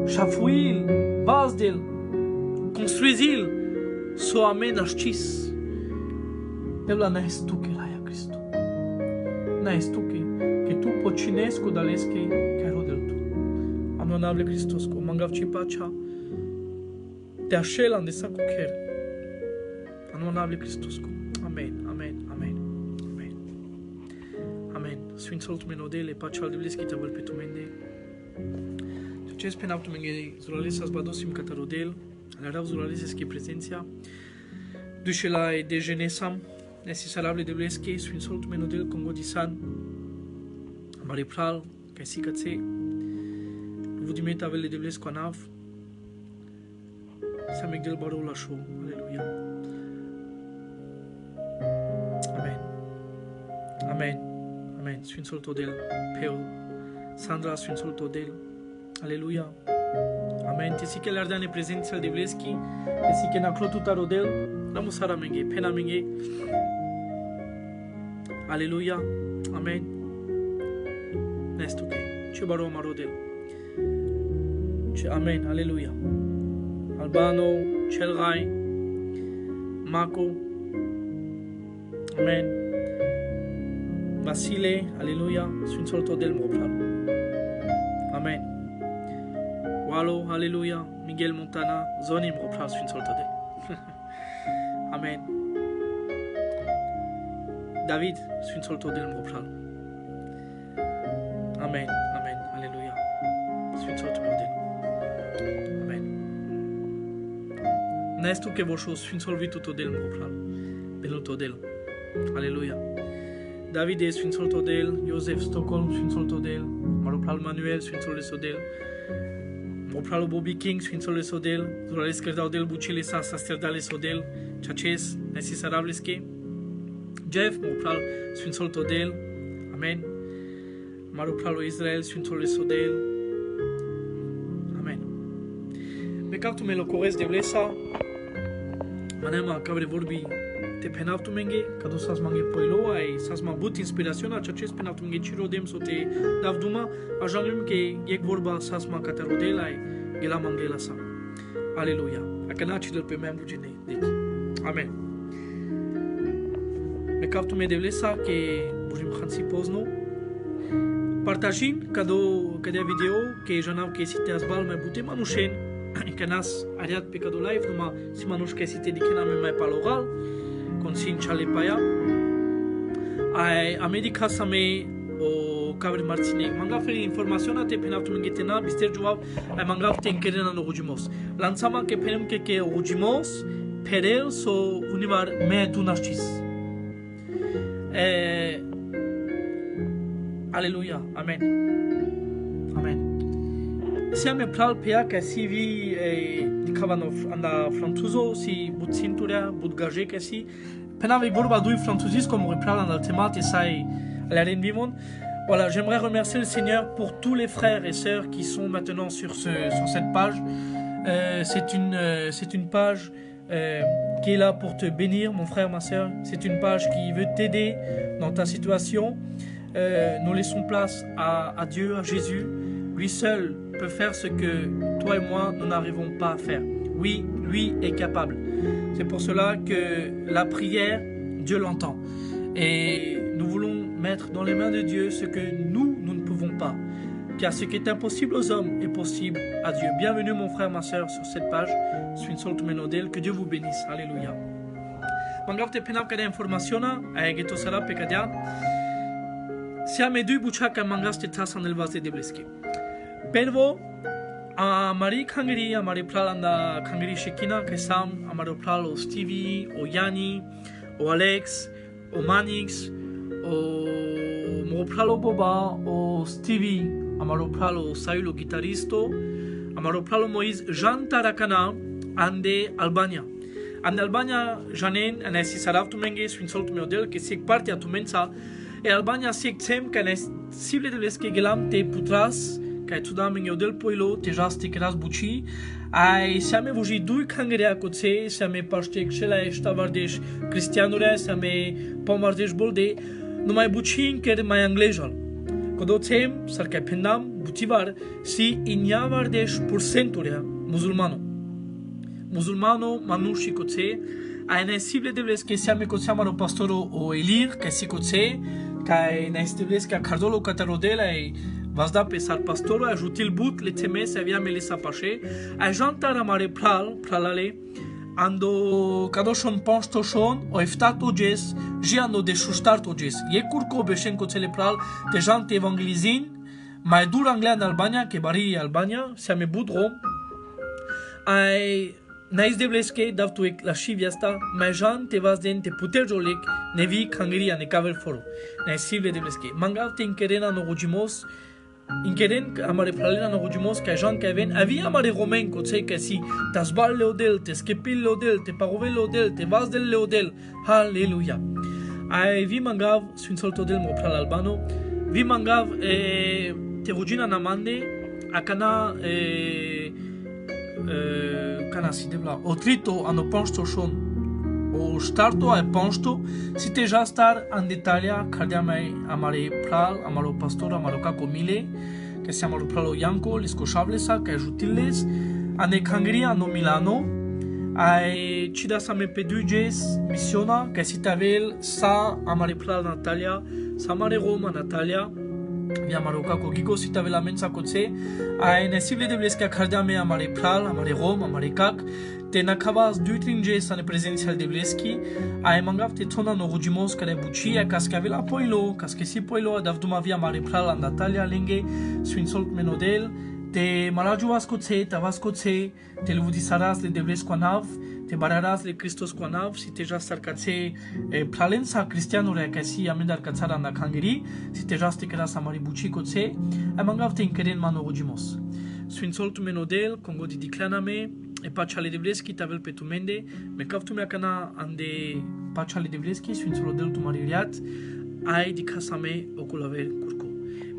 Chafuil, vazdel, construizil, soame nascis. Devla na estu que raia Cristo. Na estu que tu pocinesco dalesque caro del tu. Anoanable Christosco, mangavci pacea. Te așelan de sacu cher. Anoanable Christosco. Amen, amen, amen, amen. Amen. Sfințul tu menodele, pacea al divleski te avăl pe tu mende. Ce spune tu menge zuralesa zbadosim catarodel, alarav zuraleseski prezenția. Dușela e de genesam, necesarable divleski, Sfințul tu menodel congodisan. Amare pral, ca si cațe. Vudimeta avele divlesku anav. Samik del barul la show. Aleluia. Amen. Amen. Amen. Sfințul Todel. Peul. Sandra Sfințul Todel. Aleluia. Amen. Te si que lardane prezența de vleski. Te si que na clotuta rodel. Ramusara menge. Pena menge. Aleluia. Amen. Nestuke. Ce baro marodel. Ce amen. Aleluia. Albano, Chelrai, Mako, Amen, Vasile, Aleluia, Sfințul Todel Mopral, Amen, Walo, Aleluia, Miguel Montana, Zoni Mopral, Sfințul Todel, Amen, David, Sfințul Todel Mopral, Amen, Amen, Aleluia, Sfințul Todel. Nestu que voșo Sfințul Vitu Todel Mopral, Belu Todel, Aleluia. David e Sfințul Todel, Iosef Stockholm Sfințul Todel, Maropral Manuel Sfințul Sodel, Mopral Bobby King Sfințul Sodel, Zurales Cărdau Bucile Sa Sasterdale Sodel, Ceaces, Nesisarableske, Jeff Mopral Sfințul Todel, Amen. Maropral Israel Sfințul Sodel, Amen. Becactu melocores de blesa. Manema cabre vorbi te penavtu menge, cadu sas mange poilo, ai sas ma but inspiraționa, ceea ce penavtu menge cirodem so te davduma, ajangem că e vorba sas ma catarodela, ai gela mangela sa. Aleluia. Acanaci del pe mea bugene. Deci. Amen. Becavtu me devlesa că burim hansi pozno. Partajin cadea video că janau că site azbal mai bute manușen. Că nas ariat pe cadou live numai si manuș că site dicena mai paloral consin chale paia ai america sa me o cabre martine mangafre informaționa te penavtu mengetena bister juav ai mangafte încherena no rugimos lanțama că penem că rugimos perel so unimar me tu nascis aleluia amen amen. Siamo pral pea că si vi dicavano anda frantuzo si but cinturea but gaje că si penave vorba dui frantuzis comme pral anda temate sai la reine vivon. Voilà, j'aimerais remercier le Seigneur pour tous les frères et sœurs qui sont maintenant sur cette page. C'est une page qui est là pour te bénir, mon frère, ma sœur. C'est une page qui veut t'aider dans ta situation. Nous laissons place à Dieu, à Jésus. Lui seul peut faire ce que toi et moi, nous n'arrivons pas à faire. Oui, lui est capable. C'est pour cela que la prière, Dieu l'entend. Et nous voulons mettre dans les mains de Dieu ce que nous ne pouvons pas. car ce qui est impossible aux hommes est possible à Dieu. Bienvenue mon frère, ma soeur sur cette page. Sfințoltul Menodel, que Dieu vous bénisse. Alléluia. Mangav te penav kada informaționa, aegeto sara pe cadea. Siame dui buciaca mangas te tasan el vas de debleski. Pelvo a Marie Kangiri, a Marie Pralanda Kangiri Shekina, que sam a Mario Pralo Stevie, o Yani, o Alex, o Manix, o Mopralo Boba, o Stevie, a Mario Pralo Sayulo Guitaristo, a Mario Pralo Moïse Jean Tarakana, ande Albania. Ande Albania, Janen, a nesi sarav tu menge, Sfințoltul Menodel, que sec parte a tu mensa, e Albania sec tem, que nes sible de vesque gelam te putras, que tu da Menodel poilo, te jas te keras buci, ai siame vuji dui kangerea coțe, siame paște xela eșta vardeș cristianure, siame pomardeș bolde, numai buci încher mai anglejal. Codo tem, sarca pendam, butivar, si inia vardeș percenturea musulmano. Musulmano manushi coțe, ai nesible de vesque siame coțe amaro pastoro o elir, que si coțe, que nesible que cardolo catarodela e vas da pe sar pastoro ajutil but le temes avia melisa pașe, ai jantar amare pralale, ando cadoșon ponstoșon, o eftato ges, jiando de șuștarto ges. E curco beșen coțele pral, te jante evangelizin, mai dur anglea în Albania, que bari Albania, siame budro, ai nais de blesque davtu la shiviasta, mai jan te vas den te puter jolic, nevi kangeria ne cavel foro. Nais sible de blesque. Mangav te inkerena no rojimos, inkeren amare pralena no rojimos, que jan kaven, avi amare romain coțe que si tasbal leodel, te skepil leodel, te parovel leodel, te vas del leodel. Halleluja. Ai vi mangav Sfințoltul del mo pral albano, vi mangav te rogina namande, akana kana si devla otrito ano ponsto shon o starto a ponsto si te ja star an Italia cardia mai amare pral amaro pastor amaro kako mile que se amaro pralo yanko les cochablesa que ajutiles ane Kangria no Milano ai cida sa me peduges missiona que si tavel sa amare pral Natalia sa amare Roma Natalia via Maroca Cogico si t'avais la mensa coțe, ai nesible de blesca cardiame amare pral, amare rom, amare cac, te nakavas duitringe sa ne prezențial de bleschi, ai mangav te tona no rugimos care buci, a cascavela poilo, casquesi poilo, adavduma via amare pral la Natalia lenge, Sfințoltul Menodel, te malajuas coțe, tavas coțe, te ludisaras le de blesco nav, te bararas le Christos coanav, si te jas sarcațe pralensa cristianure ca si amendar cațara na Kangeri, si te jas te keras amari buci coțe, ai mangav te înceren mano rugimos. Sfințoltul Menodel, Congo di diclaname, e pacea de bleschi tavel pe tu mende, me cav tu mea cana ande pacea de bleschi, Sfințolul del tu maririat, ai di casame oculaver curco.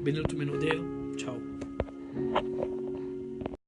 Benel tu Menodel, ciao.